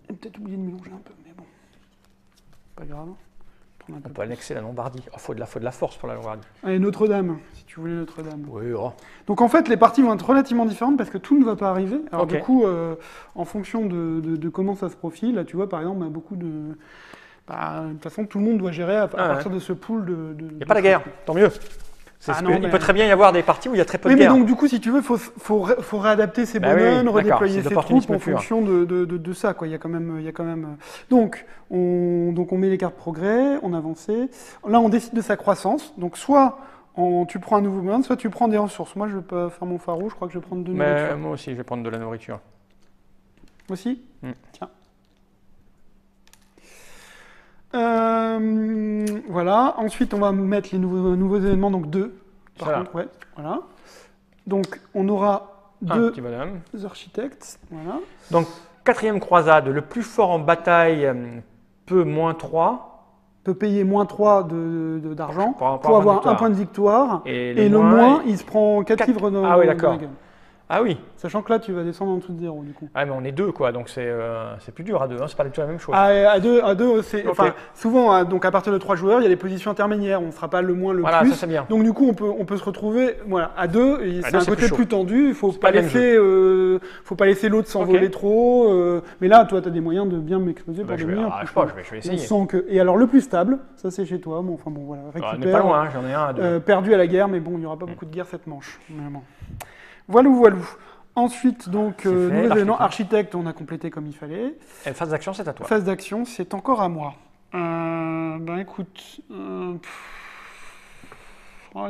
peut-être oublié de mélanger un peu, mais bon, pas grave. On peut annexer la Lombardie. Il faut de la force pour la Lombardie. Allez, Notre-Dame, si tu voulais Notre-Dame. Oui, oh. Donc en fait, les parties vont être relativement différentes parce que tout ne va pas arriver. Alors Okay. du coup, en fonction de comment ça se profile, là tu vois par exemple, beaucoup de... de toute façon, tout le monde doit gérer à partir de ce pool de... Il n'y a pas la guerre, tant mieux. Il peut très bien y avoir des parties où il y a très peu de guerre. Mais donc du coup, si tu veux, il faut réadapter ses bonhommes, redéployer ses troupes en fonction de ça. Quoi. Il y a quand même... Donc on met les cartes progrès, on avance. Là, on décide de sa croissance. Donc soit tu prends un nouveau bonhomme, soit tu prends des ressources. Moi, je vais pas faire mon pharo, je crois que je vais prendre 2 nourritures. Moi aussi, je vais prendre de la nourriture. Aussi Tiens. Voilà. Ensuite, on va mettre les nouveaux événements, donc 2. Par contre, ouais, voilà. Donc, on aura 2 architectes. Voilà. Donc, 4e croisade, le plus fort en bataille peut -3. Peut payer -3 d'argent pour avoir un point de victoire. Et le moins, il se prend 4 livres dans oui, d'accord. Ah oui. Sachant que là, tu vas descendre en dessous de 0, du coup. Ah, mais on est 2, quoi, donc c'est plus dur à 2, hein, c'est pas du tout la même chose. À 2, c'est... Okay. Enfin, souvent, donc à partir de 3 joueurs, il y a les positions intermédiaires, on ne sera pas le moins, le plus. Ça c'est bien. Donc du coup, on peut se retrouver à 2, c'est un côté plus tendu, il ne faut pas laisser l'autre s'envoler trop. Mais là, toi, tu as des moyens de bien m'exposer pour devenir... Je vais essayer. Et alors, le plus stable, ça c'est chez toi, bon, enfin bon, voilà, récupère. On n'est pas loin, j'en ai un à 2. Perdu à la guerre, mais bon, il n'y aura pas beaucoup de guerre cette manche. Mais bon. Voilà. Ensuite, donc, nouvel événement, architecte, on a complété comme il fallait. Et phase d'action, c'est à toi. Phase d'action, c'est encore à moi. Écoute,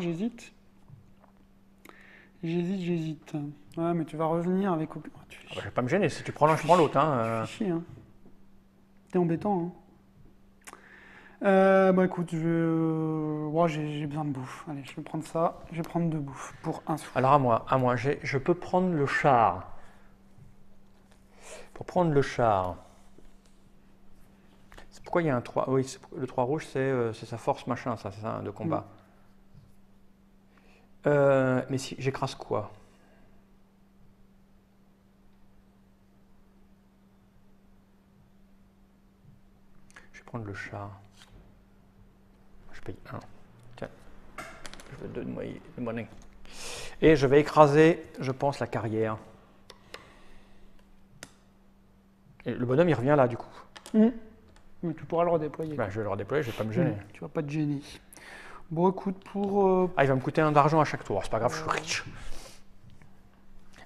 j'hésite. J'hésite. Ouais, mais tu vas revenir avec... je vais pas me gêner, si tu prends l'un, je prends l'autre. Tu fais chier, hein. T'es embêtant, hein. Écoute, j'ai besoin de bouffe. Allez, je vais prendre ça. Je vais prendre 2 bouffes pour 1 sou. Alors à moi, je peux prendre le char. Pour prendre le char. C'est pourquoi il y a un 3. Oui, le 3 rouge, c'est sa force machin, ça, c'est ça, de combat. Mais si j'écrase quoi? Je vais prendre le char. Je paye 1. Tiens, je veux 2 de monnaie. Et je vais écraser, je pense, la carrière. Et le bonhomme, il revient là, du coup. Mais tu pourras le redéployer. Bah, je vais le redéployer, je vais pas me gêner. Tu vas pas te gêner. Bon, écoute, pour... Ah, il va me coûter 1 d'argent à chaque tour. C'est pas grave, je suis riche.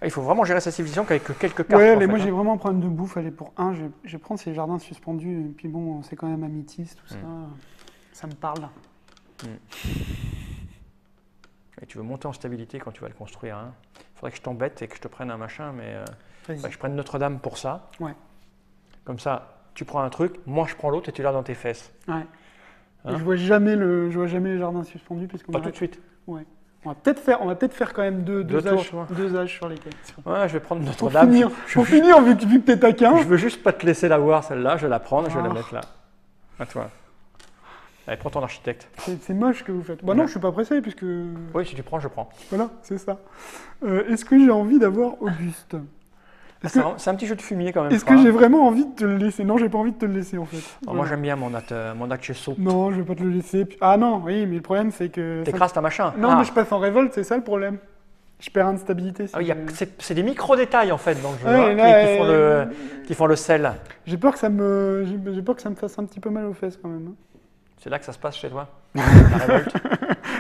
Ah, il faut vraiment gérer sa civilisation qu'avec quelques cartes. Ouais, en fait, moi hein. j'ai vraiment un problème de bouffe. Allez, pour 1, je vais prendre ces jardins suspendus. Et puis bon, c'est quand même améthyste, tout ça. Ça me parle. Et tu veux monter en stabilité quand tu vas le construire. Hein. Il faudrait que je t'embête et que je te prenne un machin, mais que je prenne Notre-Dame pour ça. Ouais. Comme ça, tu prends un truc, moi je prends l'autre et tu l'as dans tes fesses. Ouais. Hein? Et je vois jamais les jardins suspendus. Pas tout de suite. Ouais. On va peut-être faire quand même deux âges sur lesquels. Ouais, je vais prendre Pour Notre-Dame. finir, vu que t'es taquin. Je veux juste pas te laisser la voir celle-là, je vais la prendre et je vais la mettre là. À toi. Allez, prends ton architecte. C'est moche que vous faites. Bah non, je suis pas pressé puisque... Oui, si tu prends, je prends. Voilà, c'est ça. Est-ce que j'ai envie d'avoir Auguste? C'est un petit jeu de fumier quand même. Est-ce que j'ai vraiment envie de te le laisser? Non, j'ai pas envie de te le laisser en fait. Voilà. Moi j'aime bien mon accesso. Non, je vais pas te le laisser. Ah non, oui, mais le problème c'est que... T'écrases ta machin. Non, mais je passe en révolte, c'est ça le problème. Je perds un de stabilité. Ah oui, c'est des micro-détails en fait dans le jeu qui font le sel. J'ai peur que ça me fasse un petit peu mal aux fesses quand même. C'est là que ça se passe chez toi? La révolte.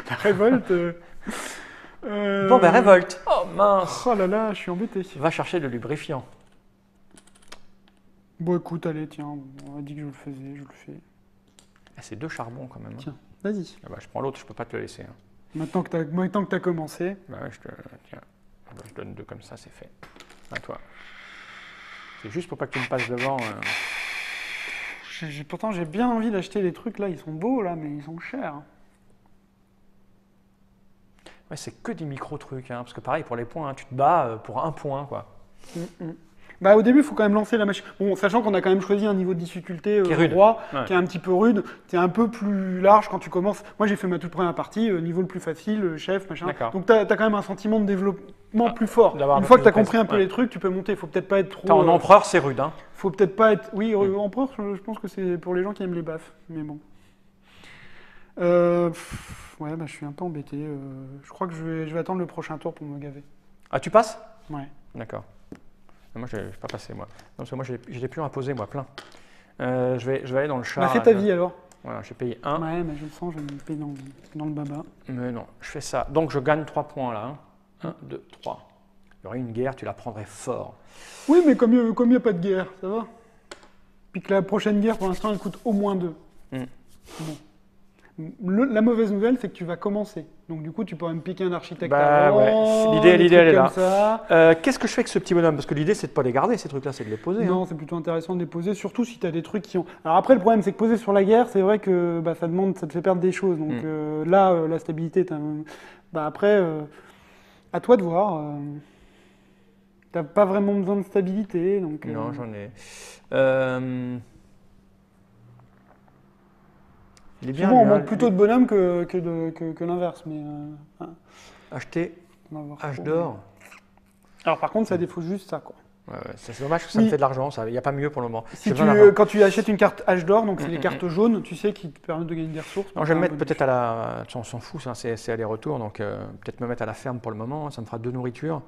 La révolte. Bon, ben révolte. Oh mince. Oh là là, je suis embêté. Va chercher le lubrifiant. Bon, écoute, allez, tiens, on a dit que je le faisais, je le fais. Ah, c'est 2 charbons quand même. Tiens, vas-y. Ah bah, je prends l'autre, je peux pas te le laisser. Hein. Maintenant que t'as commencé. Bah ouais, tiens, je donne 2 comme ça, c'est fait. À toi. C'est juste pour pas que tu me passes devant. Pourtant, j'ai bien envie d'acheter les trucs là, ils sont beaux là, mais ils sont chers. Ouais, c'est que des micro-trucs, hein, parce que pareil, pour les points, hein, tu te bats pour 1 point, quoi. Bah, au début, il faut quand même lancer la machine. Bon, sachant qu'on a quand même choisi un niveau de difficulté roi, qui est un petit peu rude. T'es un peu plus large quand tu commences. Moi, j'ai fait ma toute première partie, niveau le plus facile, chef, machin. Donc, t'as quand même un sentiment de développement plus fort. Une fois que t'as compris un peu les trucs, tu peux monter. Il faut peut-être pas être trop... En empereur, c'est rude, hein. Faut peut-être pas être... Oui, empereur, je pense que c'est pour les gens qui aiment les baffes. Mais bon. Ouais, bah, je suis un peu embêté. Je crois que je vais attendre le prochain tour pour me gaver. Ah, tu passes? Ouais. D'accord. Moi, je ne vais pas passer, moi. Non, parce que moi, j'ai des pions à poser, moi, plein. Je vais aller dans le char. Bah, fais ta vie, alors. Voilà, j'ai payé 1. Ouais, mais je le sens, je vais me payer dans le baba. Mais non, je fais ça. Donc, je gagne 3 points, là. 1, 2, 3. Il y aurait une guerre, tu la prendrais fort. Oui, mais comme il n'y a pas de guerre, ça va. Puis que la prochaine guerre, pour l'instant, elle coûte au moins 2. Bon. La mauvaise nouvelle, c'est que tu vas commencer. Donc du coup, tu pourrais me piquer un architecte avant, ouais. L'idée, elle est là. Qu'est-ce que je fais avec ce petit bonhomme? Parce que l'idée, c'est de ne pas les garder, ces trucs-là, c'est de les poser. Non, c'est plutôt intéressant de les poser, surtout si tu as des trucs qui ont... Alors après, le problème, c'est que poser sur la guerre, c'est vrai que ça te fait perdre des choses. Donc là, la stabilité, après, à toi de voir. T'as pas vraiment besoin de stabilité. Donc, non, j'en ai. Souvent, on manque plutôt de bonhomme que l'inverse. Mais acheter H d'or. Alors par contre, ça défaut juste ça, quoi. Ouais, c'est dommage que ça me fait de l'argent, il n'y a pas mieux pour le moment. Quand tu achètes une carte H d'or, donc c'est les cartes jaunes, tu sais, qui te permettent de gagner des ressources. Non, je vais me mettre peut-être à la... On s'en fout, c'est aller-retour, donc peut-être me mettre à la ferme pour le moment, ça me fera 2 nourritures.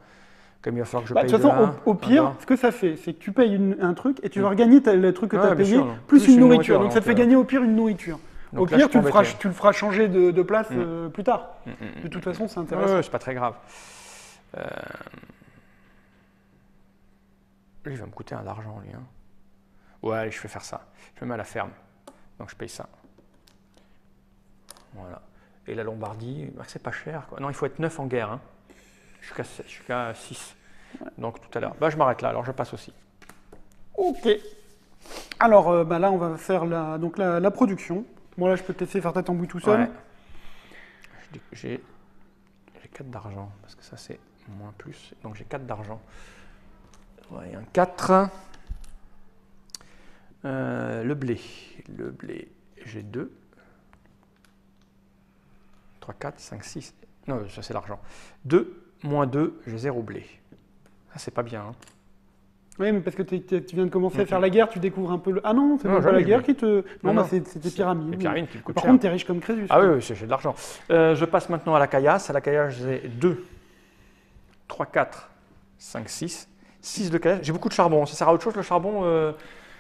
Comme il va falloir que je paye. De toute façon, au pile, ce que ça fait, c'est que tu payes un truc et tu vas regagner le truc que tu as payé, plus une nourriture. Donc ça te fait gagner au pire une nourriture. Au pire, tu le feras changer de place plus tard. De toute façon, c'est intéressant. C'est pas très grave. Lui, il va me coûter un argent, lui. Hein. Ouais, allez, je vais faire ça. Je me mets à la ferme. Donc, je paye ça. Voilà. Et la Lombardie, c'est pas cher, quoi. Non, il faut être 9 en guerre. Hein. Jusqu'à 6. Ouais. Donc, tout à l'heure. Bah, je m'arrête là. Alors, je passe aussi. OK. Alors, là, on va faire la production. Bon, là, je peux te laisser faire ta tambouille tout seul. Ouais. J'ai 4 d'argent, parce que ça, c'est moins plus. Donc, j'ai 4 d'argent. Ouais, un 4. Le blé, j'ai 2. 3, 4, 5, 6. Non, ça, c'est l'argent. 2, moins 2, j'ai 0 blé. Ça, c'est pas bien. Hein. Oui, mais parce que tu viens de commencer à faire la guerre, tu découvres un peu le... Ah non, c'est pas la guerre qui te... Non, c'était pyramides. Les pyramides qui me coûtent cher. Par contre, t'es riche comme Crésus. Ah oui, j'ai de l'argent. Je passe maintenant à la caillasse. À la caillasse, j'ai 2, 3, 4, 5, 6. 6 de calèche. J'ai beaucoup de charbon. Ça sert à autre chose le charbon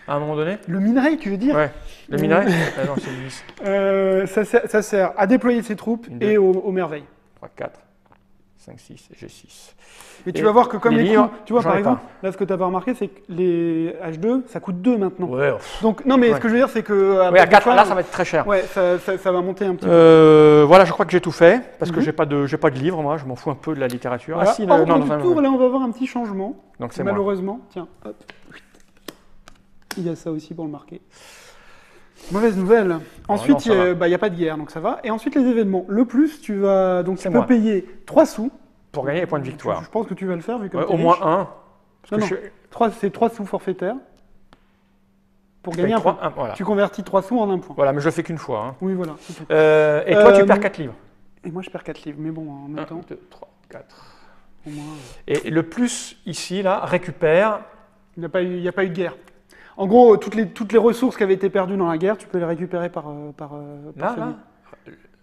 à un moment donné? Le minerai, tu veux dire? Ouais. Le minerai? Non, c'est le 10. Ça sert à déployer ses troupes Une, deux. et aux merveilles. 3, 4, 5, 6, j'ai 6. Et tu vas voir que comme les les livres, coups, tu vois j'en par ai exemple, là ce que tu n'as pas remarqué, c'est que les H2, ça coûte 2 maintenant. Ouais. Donc, non mais Ouais. ce que je veux dire, c'est que... Oui, à 4, fois, là, ça va être très cher. Ouais, ça va monter un petit peu. Voilà, je crois que j'ai tout fait, parce que Mhm. j'ai pas de livre, moi, je m'en fous un peu de la littérature. Voilà. Ah si, Ordre non, du non, tour, là on va avoir un petit changement. donc c'est moi. Malheureusement, tiens, hop. Il y a ça aussi pour le marquer. Mauvaise nouvelle. Ensuite, non, ça il n'y a pas de guerre, donc ça va. Et ensuite, les événements. Le plus, tu vas donc tu C'est peux moi. payer 3 sous. Pour gagner les points de victoire. Je pense que tu vas le faire, vu que Ouais, au moins un. Parce Non, que non. C'est 3 sous forfaitaires. Pour je gagner paye un point. voilà. Tu convertis 3 sous en un point. Voilà, mais je le fais qu'une fois. Hein. Oui, voilà. c'est tout. Et toi, tu perds 4 livres. Et moi, je perds 4 livres, mais bon, en même 1, temps, 2, 3, 4. au moins, Et le plus, ici, là, récupère. il n'y a pas eu de guerre. En gros, toutes les ressources qui avaient été perdues dans la guerre, tu peux les récupérer par Là, famille. là.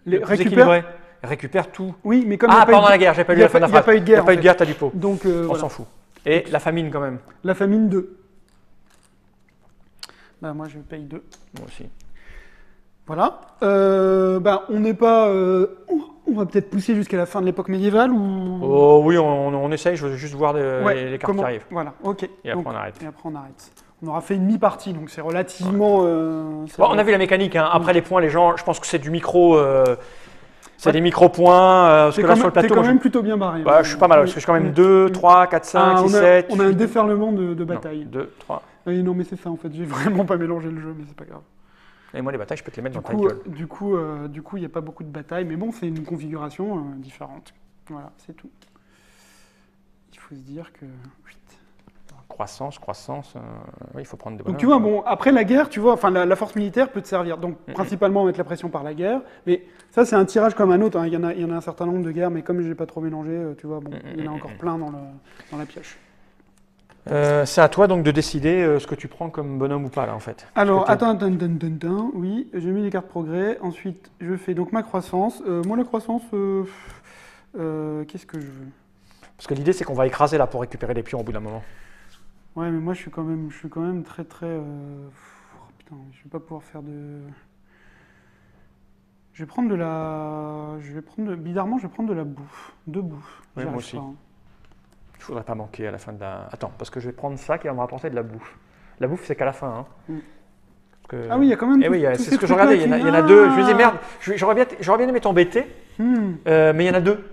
Les Le plus récupère. équilibré. Récupère tout. Oui, mais comme il y a Ah, pas eu pendant de- la guerre, j'ai pas il lu y a la fin de la il y a phrase. pas eu de Il n'y guerre. a pas eu en de fait. guerre, t'as du pot. Donc, On voilà. s'en fout. Et la famine, quand même. La famine 2. Bah, moi, je paye 2. Moi aussi. Voilà. On n'est pas. On va peut-être pousser jusqu'à la fin de l'époque médiévale ou. Oh oui, on essaye, je veux juste voir les cartes comment- qui arrivent. Voilà, ok. Et après, on arrête. Et après, on arrête. On aura fait une mi-partie, donc c'est relativement. Bon, on a vu la mécanique. Hein. Après les points, les gens, je pense que c'est du micro. C'est Ouais. des micro-points. Parce que là, sur le T'es plateau, quand moi, même plutôt bien barré. bah, je suis pas mal. Parce que je suis quand même 2, 3, 4, 5, 6, 7. On a un déferlement de batailles. 2, 3. Oui, non, mais c'est ça en fait. J'ai vraiment pas mélangé le jeu, mais c'est pas grave. Et moi, les batailles, je peux te les mettre dans ta coup, gueule. du coup, il n'y a pas beaucoup de batailles, mais bon, c'est une configuration différente. Voilà, c'est tout. Il faut se dire que. Croissance. Oui, il faut prendre des Donc bonhommes. tu vois, bon, après la guerre, tu vois, enfin la force militaire peut te servir. Donc principalement mettre la pression par la guerre. Mais ça, c'est un tirage comme un autre. Hein. Il y en a un certain nombre de guerres, mais comme j'ai pas trop mélangé, tu vois, bon, il y en a encore plein dans la pioche. C'est à toi donc de décider ce que tu prends comme bonhomme ou pas là en fait. Alors, Parce que attends, oui, j'ai mis les cartes progrès. Ensuite, je fais donc ma croissance. Moi, la croissance, qu'est-ce que je veux? Parce que l'idée c'est qu'on va écraser là pour récupérer les pions au bout d'un moment. Ouais, mais moi, je suis quand même très, très. Oh, putain, je vais pas pouvoir faire de. Je vais prendre de la. Bizarrement, je vais prendre de la bouffe. De bouffe. Ouais, J'y moi arrive aussi. pas, hein. Il faudrait pas manquer à la fin de la. Attends, parce que je vais prendre ça qui va me rapporter de la bouffe. La bouffe c'est qu'à la fin. Hein. Parce que- Ah oui, il y a quand même. Eh oui, tous c'est ces ce que je trucs-là regardais. Il y en a qui- deux. Je me Ah. disais merde, j'aurais bien aimé t'embêter, mais il y en a deux.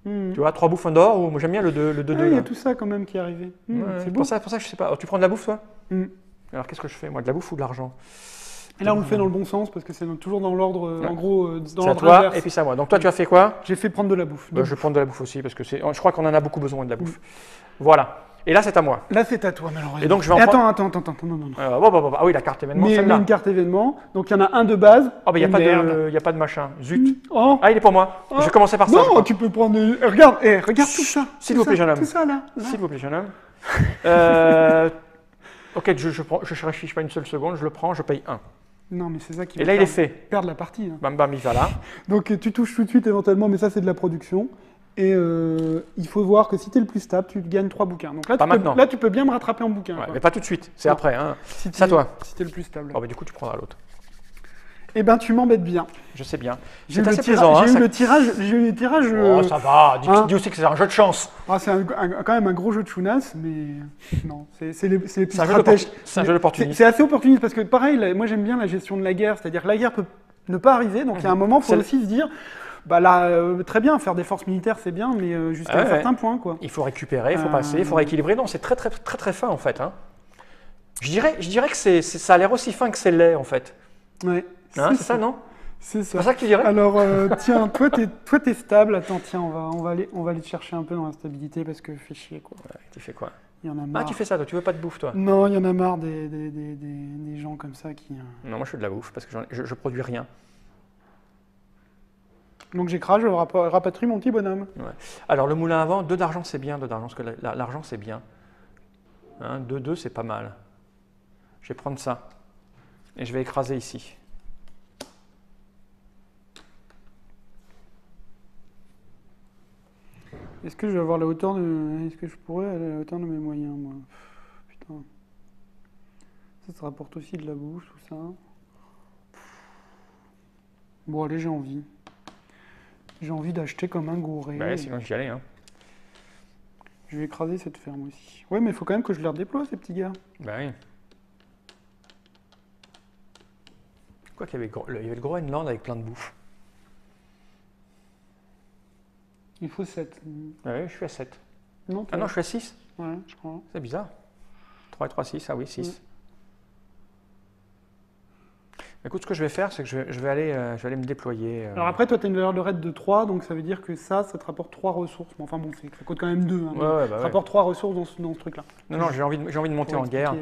Hmm. Tu vois, 3 bouffes, un d'or, ou moi j'aime bien le 2. Ah oui, il y a tout ça quand même qui est arrivé. C'est beau. pour ça, je sais pas. Alors, tu prends de la bouffe toi? Hmm. Alors qu'est-ce que je fais moi? De la bouffe ou de l'argent? Et là, on le fait dans le bon sens parce que c'est toujours dans l'ordre, Ouais. en gros, dans C'est à l'ordre toi inverse. et puis c'est à moi. Donc toi tu as fait quoi? J'ai fait prendre de la bouffe. Je vais prendre de la bouffe aussi parce que je crois qu'on en a beaucoup besoin de la bouffe. Voilà. Et là c'est à moi. Là, c'est à toi, malheureusement. Et donc je vais en attends, non. Ah oui, la carte événement, Mais celle-là. une carte événement. Donc, il y en a un de base. Oh, bah il n'y a, Oh, pas merde. de- y a pas de machin. Zut. Oh. Ah, il est pour moi. Oh. Je vais commencer par ça. je Non, crois. tu peux prendre. Regarde tout ça. S'il Tout vous plaît, ça, jeune homme. Tout ça, là. S'il vous plaît, jeune homme. Ok, je réfléchis pas une seule seconde, je le prends, je paye 1. Non, mais c'est ça qui Et va là, il est faire fait. perdre la partie. Hein. Bam bam, il va là. Donc, tu touches tout de suite éventuellement, mais ça, c'est de la production. Et il faut voir que si tu es le plus stable, tu gagnes 3 bouquins. Donc là, Pas maintenant. là, tu peux bien me rattraper en bouquin. Ouais, quoi. mais pas tout de suite, c'est Non. après. Hein. Si C'est à toi. Si tu es le plus stable. Oh, bah, du coup, tu prendras l'autre. Eh ben, tu m'embêtes bien. Je sais bien. J'ai C'est eu, le assez tira- plaisant. j'ai Hein, eu ça- le tirage. J'ai eu le tirage. Oh, ça va. Hein. Dis aussi que c'est un jeu de chance. C'est quand même un gros jeu de chounas, mais non, c'est les petits C'est un jeu stratèges. c'est un jeu d'opportuniste. C'est assez opportuniste parce que pareil, moi j'aime bien la gestion de la guerre, c'est-à-dire que la guerre peut ne pas arriver, donc il y a un moment, il faut C'est- aussi se dire, bah là, très bien, faire des forces militaires c'est bien, mais jusqu'à un Ouais, certain point, quoi. Il faut récupérer, il faut passer, il faut rééquilibrer. Non, c'est très très très très fin en fait. Hein. Je dirais que ça a l'air aussi fin que c'est laid en fait. Ouais. Hein, c'est ça, non? C'est C'est ça. pas ça que tu dirais? Alors, tiens, toi t'es stable. Attends, tiens, on va aller te chercher un peu dans la stabilité parce que fais chier, quoi. Ouais, tu fais quoi? Il y en a Ah, marre. tu fais ça, toi, tu veux pas de bouffe, toi? Non, il y en a marre des gens comme ça qui. Non, moi je fais de la bouffe parce que je produis rien. Donc j'écrase, je rapatrie mon petit bonhomme. Ouais. Alors le moulin à vent, 2 d'argent c'est bien, 2 d'argent, parce que l'argent c'est bien. Hein, 2 c'est pas mal. Je vais prendre ça et je vais écraser ici. Est-ce que je vais avoir la hauteur de... Est-ce que je pourrais aller à la hauteur de mes moyens, moi? Putain. Ça rapporte aussi de la bouffe, tout ça. Bon, allez, j'ai envie. J'ai envie d'acheter comme un gouré. Bah, sinon, j'y allais. Hein. Je vais écraser cette ferme aussi. Ouais, mais il faut quand même que je les redéploie, ces petits gars. Bah oui. Quoi qu'il y avait il y avait le Groenland avec plein de bouffe. Il faut 7. Ouais, je suis à 7. Non, Ah non, je suis à 6. Ouais, je crois. C'est bizarre. 3 et 3, 6. Ah oui, 6. Écoute, ce que je vais faire, c'est que je vais aller me déployer. Alors après, toi, tu as une valeur de raid de 3, donc ça veut dire que ça te rapporte 3 ressources. Mais enfin bon, ça coûte quand même 2. Hein, ouais, ça rapporte 3 ressources dans ce truc-là. Non, j'ai envie de monter en guerre.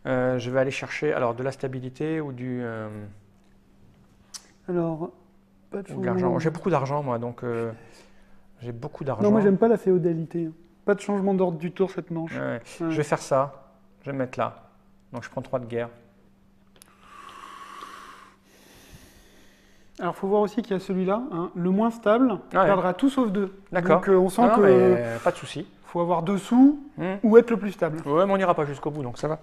Je vais aller chercher alors de la stabilité ou du... Alors, pas de ou de l'argent. J'ai beaucoup d'argent, moi, donc j'ai beaucoup d'argent. Non, moi, j'aime pas la féodalité. Pas de changement d'ordre du tour cette manche. Ouais. Je vais faire ça. Je vais me mettre là. Donc je prends 3 de guerre. Alors, il faut voir aussi qu'il y a celui-là, hein, le moins stable, perdra tout sauf 2. D'accord. Donc, on sent que... Mais, pas de souci. Faut avoir dessous ou être le plus stable. Ouais, mais on n'ira pas jusqu'au bout, donc ça va.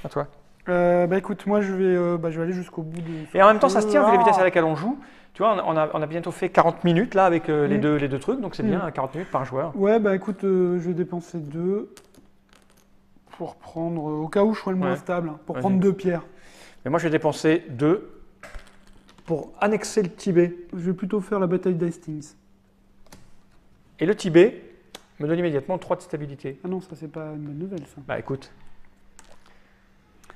À toi. Bah écoute, moi je vais aller jusqu'au bout de... Et en même temps, ça se tient vu la vitesse à laquelle on joue. Tu vois, on a bientôt fait 40 minutes là avec les deux trucs, donc c'est bien, 40 minutes par joueur. Ouais, bah écoute, je vais dépenser 2 pour prendre, au cas où je sois le moins stable, hein, pour prendre 2 pierres. Mais moi je vais dépenser 2 pour annexer le Tibet. Je vais plutôt faire la bataille d'Hastings. Et le Tibet me donne immédiatement 3 de stabilité. Ah non, ça c'est pas une bonne nouvelle ça. Bah écoute.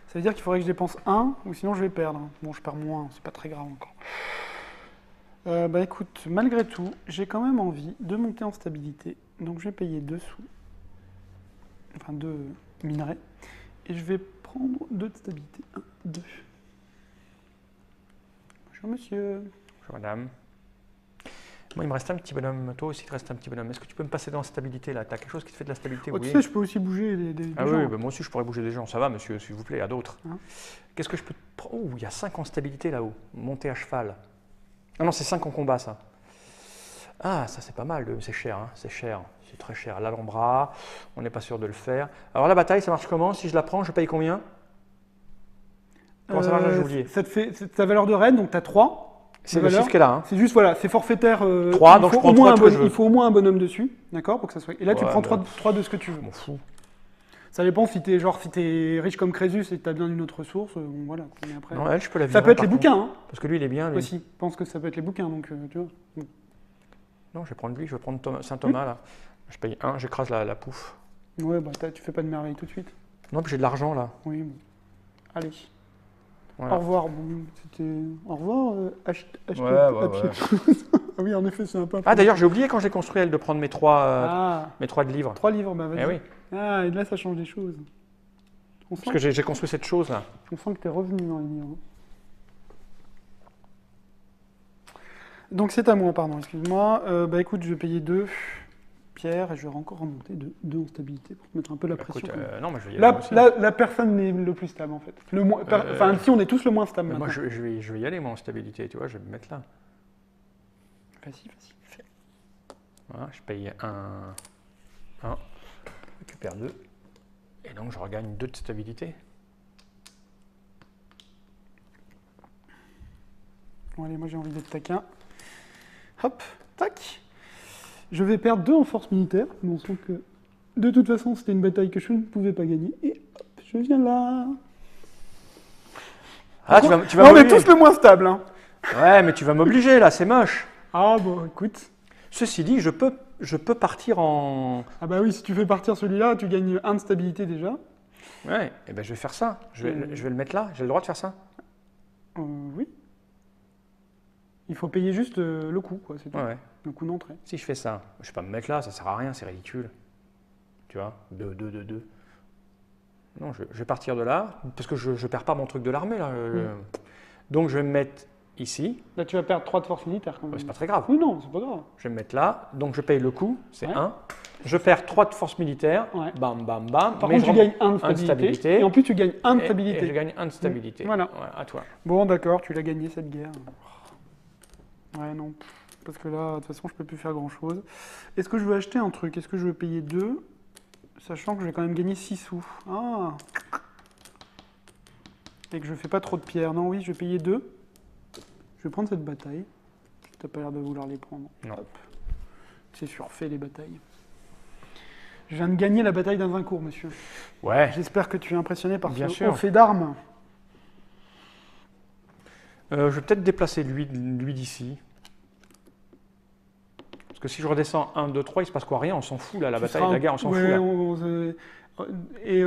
Ça veut dire qu'il faudrait que je dépense 1, ou sinon je vais perdre. Bon, je perds moins, c'est pas très grave encore. Bah écoute, malgré tout, j'ai quand même envie de monter en stabilité. Donc je vais payer 2 sous. Enfin 2 minerais. Et je vais prendre 2 de stabilité. 1, 2. Bonjour monsieur. Bonjour madame. Moi il me reste un petit bonhomme, toi aussi il te reste un petit bonhomme. Est-ce que tu peux me passer dans la stabilité là? Tu as quelque chose qui te fait de la stabilité? Tu sais, je peux aussi bouger des gens. Oui, bah, moi aussi je pourrais bouger des gens, ça va monsieur, s'il vous plaît, à d'autres. Hein? Qu'est-ce que je peux... Oh, il y a 5 en stabilité là-haut, monter à cheval. Ah non, c'est 5 en combat ça. Ah, ça c'est pas mal, c'est cher, hein. C'est cher, c'est très cher. L'Alhambra, on n'est pas sûr de le faire. Alors la bataille, ça marche comment? Si je la prends, je paye combien? Comment ça marche? J'ai oublié. Ça te fait ta valeur de raid, donc tu as 3. C'est le chiffre qui est là. Hein. C'est juste, voilà, c'est forfaitaire. 3, donc je prends 3 il faut au moins un bonhomme dessus, d'accord, pour que ça soit... Et là, tu prends 3 de ce que tu veux. Je m'en fous. Ça dépend si t'es riche comme Crésus et que tu as besoin d'une autre source, voilà. Mais après, non, elle, je peux la virer, ça peut être les bouquins, hein. Parce que lui, il est bien. Lui. Aussi, je pense que ça peut être les bouquins, donc tu vois. Non, je vais prendre lui, je vais prendre Saint Thomas, là. Je paye 1, j'écrase la pouffe. Ouais, bah tu fais pas de merveille tout de suite. Non, puis j'ai de l'argent, là. Oui, bon. Allez. Voilà. Au revoir. Bon, au revoir, achetez à pied. Ah oui, en effet, c'est un peu... Ah, d'ailleurs, j'ai oublié quand j'ai construit elle de prendre mes 3 de livres. 3 livres, bah vas-y. Eh oui. Ah, et là, ça change des choses. Parce que j'ai construit cette chose-là. On sent que tu es revenu dans les livres. Donc c'est à moi, pardon, excuse-moi. Bah écoute, je vais payer 2 pierres et je vais encore remonter 2 en stabilité pour te mettre un peu la pression. Écoute, non, mais je vais y aller. La personne n'est le plus stable en fait. Enfin, si on est tous le moins stable. Moi, je vais y aller, moi, en stabilité, tu vois, je vais me mettre là. Vas-y. Voilà, je paye 1, récupère 2, et donc je regagne 2 de stabilité. Bon, allez, moi j'ai envie d'être taquin. Hop, tac. Je vais perdre 2 en force militaire, mais on sent que de toute façon c'était une bataille que je ne pouvais pas gagner. Et hop, je viens là. Ah, tu vas on est tous le moins stable. Hein. Ouais, mais tu vas m'obliger là, c'est moche. Ah bon, écoute. Ceci dit, je peux partir en... Ah bah oui, si tu fais partir celui-là, tu gagnes 1 de stabilité déjà. Ouais, et ben je vais faire ça. Je vais le mettre là, j'ai le droit de faire ça. Oui. Il faut payer juste le coût, quoi, c'est tout. Ouais. Le coût d'entrée. Si je fais ça, je ne vais pas me mettre là, ça sert à rien, c'est ridicule. Tu vois, 2. Non, je vais partir de là, parce que je ne perds pas mon truc de l'armée, là. Donc je vais me mettre ici. Là, tu vas perdre 3 de force militaire, quand même. C'est pas très grave. Oui, non, c'est pas grave. Je vais me mettre là, donc je paye le coût, c'est 1. Je perds 3 de force militaire, bam, bam, bam. Par contre, tu gagnes 1 de stabilité. Et en plus, tu gagnes 1 de stabilité. Et je gagne 1 de stabilité. Voilà. À toi. Bon, d'accord, tu l'as gagné cette guerre. Ouais, non. parce que là, de toute façon, je peux plus faire grand-chose. Est-ce que je veux acheter un truc? Est-ce que je veux payer 2, sachant que je vais quand même gagner 6 sous? Ah. Et que je fais pas trop de pierres. Non, oui, je vais payer 2. Je vais prendre cette bataille. T'as pas l'air de vouloir les prendre. Non. Hop. C'est surfait, les batailles. Je viens de gagner la bataille dans un cours, monsieur. Ouais. J'espère que tu es impressionné par Bien ce sûr. haut fait d'armes. Je vais peut-être déplacer lui d'ici. Parce que si je redescends 1, 2, 3, il se passe quoi? Rien, on s'en fout là, la bataille, la guerre, on s'en fout là.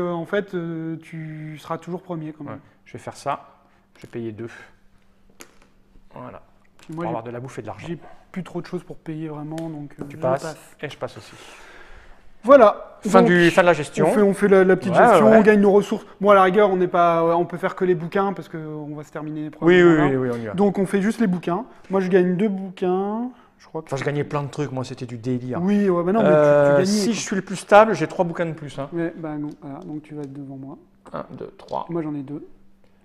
En fait, tu seras toujours premier quand même. Ouais. Je vais faire ça, je vais payer 2. Voilà. Puis Pour moi, avoir de la bouffe et de l'argent. j'ai plus trop de choses pour payer vraiment, donc Tu je passes, passe. et je passe aussi. Voilà. Fin Donc, de la gestion. on fait la petite Ouais, gestion, ouais. on gagne nos ressources. Bon, à la rigueur, on peut faire que les bouquins parce qu'on va se terminer. Oui, probablement là. oui, on y va. Donc on fait juste les bouquins. Moi, je gagne 2 bouquins. Je crois que. Enfin, je gagnais plein de trucs, moi, c'était du délire. Oui, ouais, bah non, mais tu gagnais. Si quoi. je suis le plus stable, j'ai 3 bouquins de plus. Hein. Ouais, bah non, voilà, donc tu vas être devant moi. 1, 2, 3. Moi, j'en ai 2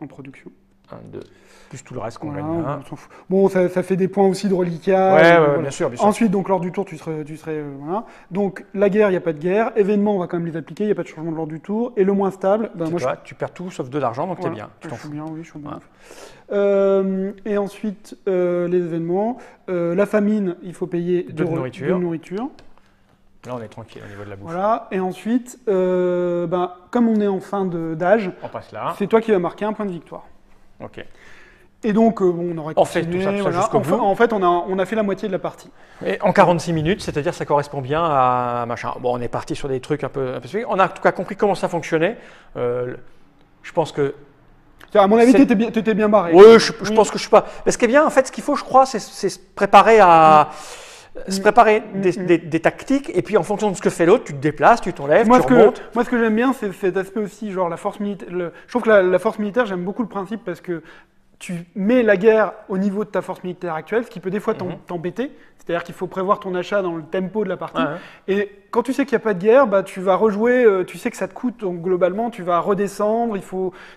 en production. 1, 2. Plus tout le reste qu'on Voilà, gagne. Hein. on s'en fout. Bon, ça fait des points aussi de reliquat. Ouais, voilà. bien sûr, bien sûr. Ensuite, donc lors du tour, tu serais voilà. Donc la guerre, il n'y a pas de guerre. Événements, on va quand même les appliquer. Il n'y a pas de changement de l'ordre du tour. Et le moins stable, ben, moi, Tu perds tout sauf 2 d'argent, donc voilà, t'es bien. Tu t'en je suis fous. bien, oui, je suis bien. Voilà. Et ensuite, les événements. La famine, il faut payer De nourriture. Là, on est tranquille au niveau de la bouffe. Voilà. Et ensuite, comme on est en fin d'âge, On passe là. c'est toi qui vas marquer un point de victoire. Ok. Et donc, on aurait On fait continué, tout ça voilà. jusqu'au bout. En fait, on a fait la moitié de la partie. Et en 46 minutes, c'est-à-dire ça correspond bien à machin. Bon, on est parti sur des trucs un peu spécifiques. On a en tout cas compris comment ça fonctionnait. Je pense que. À mon avis, t'étais bien barré. Oui, je pense que je suis pas. Mais ce qui est bien, en fait, ce qu'il faut, je crois, c'est se préparer à. Se préparer des tactiques, et puis en fonction de ce que fait l'autre, tu te déplaces, tu t'enlèves, tu remontes. Moi, ce que j'aime bien, c'est cet aspect aussi, genre la force militaire. Je trouve que la force militaire, j'aime beaucoup le principe parce que tu mets la guerre au niveau de ta force militaire actuelle, ce qui peut des fois t'embêter. C'est-à-dire qu'il faut prévoir ton achat dans le tempo de la partie. Ouais. Et quand tu sais qu'il n'y a pas de guerre, bah, tu vas rejouer, tu sais que ça te coûte, donc globalement, tu vas redescendre.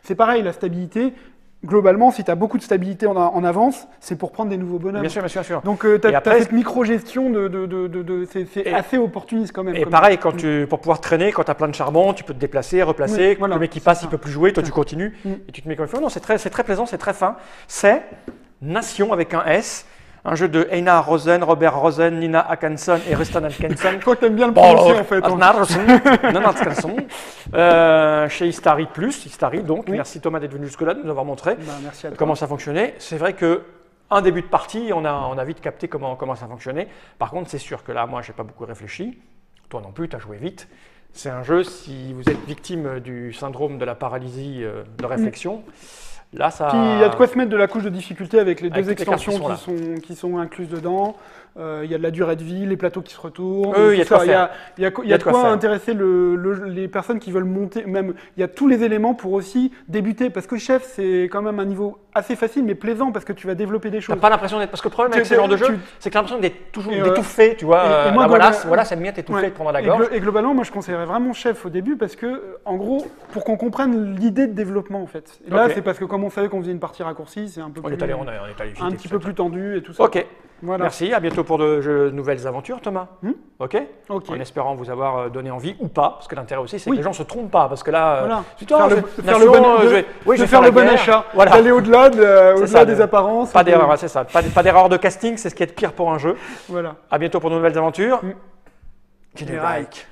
C'est pareil, la stabilité. Globalement, si tu as beaucoup de stabilité en avance, c'est pour prendre des nouveaux bonhommes. Bien sûr, bien sûr, bien sûr. Donc, tu as cette micro-gestion c'est assez opportuniste quand même. Et pareil, pour pouvoir traîner, quand tu as plein de charbon, tu peux te déplacer, replacer. Oui, voilà, le mec qui passe, ça. il peut plus jouer, toi tu continues et tu te mets comme il faut. Non, c'est très plaisant, c'est très fin. C'est Nation avec un S. Un jeu de Einar Rosen, Robert Rosen, Nina Hakanson et Rustan Atkinson. Je crois que tu aimes bien le prononcer en fait. Chez Istari Plus, donc. Oui. Merci Thomas d'être venu jusque-là, de nous avoir montré merci à toi. comment ça fonctionnait. C'est vrai qu'un début de partie, on a vite capté comment ça fonctionnait. Par contre, c'est sûr que là, moi, je n'ai pas beaucoup réfléchi. Toi non plus, tu as joué vite. C'est un jeu, si vous êtes victime du syndrome de la paralysie de réflexion, là, ça... Puis il y a de quoi se mettre de la couche de difficulté avec les deux extensions qui sont incluses dedans. Il y a de la durée de vie, les plateaux qui se retournent. Il y a de quoi intéresser les personnes qui veulent monter. Même, il y a tous les éléments pour aussi débuter. Parce que chef, c'est quand même un niveau assez facile, mais plaisant parce que tu vas développer des choses. T'as pas l'impression d'être. Parce que le problème avec ce genre de jeu, c'est que t'as l'impression d'être toujours d'étouffer, tu vois. Et moi, voilà, c'est bien d'étouffer, de prendre la gorge. Et globalement, moi, je conseillerais vraiment chef au début parce que, en gros, pour qu'on comprenne l'idée de développement, en fait. Et là, c'est parce que comme on savait qu'on faisait une partie raccourcie, c'est un peu plus. Un petit peu plus tendu et tout ça. Ok. Voilà. Merci, à bientôt pour de nouvelles aventures, Thomas. Ok. En espérant vous avoir donné envie ou pas, parce que l'intérêt aussi, c'est que les gens se trompent pas, parce que là, faire le bon achat, d'aller au-delà des apparences. Pas d'erreur, c'est ça. Pas d'erreur de casting, c'est ce qui est pire pour un jeu. Voilà. À bientôt pour de nouvelles aventures. Générique.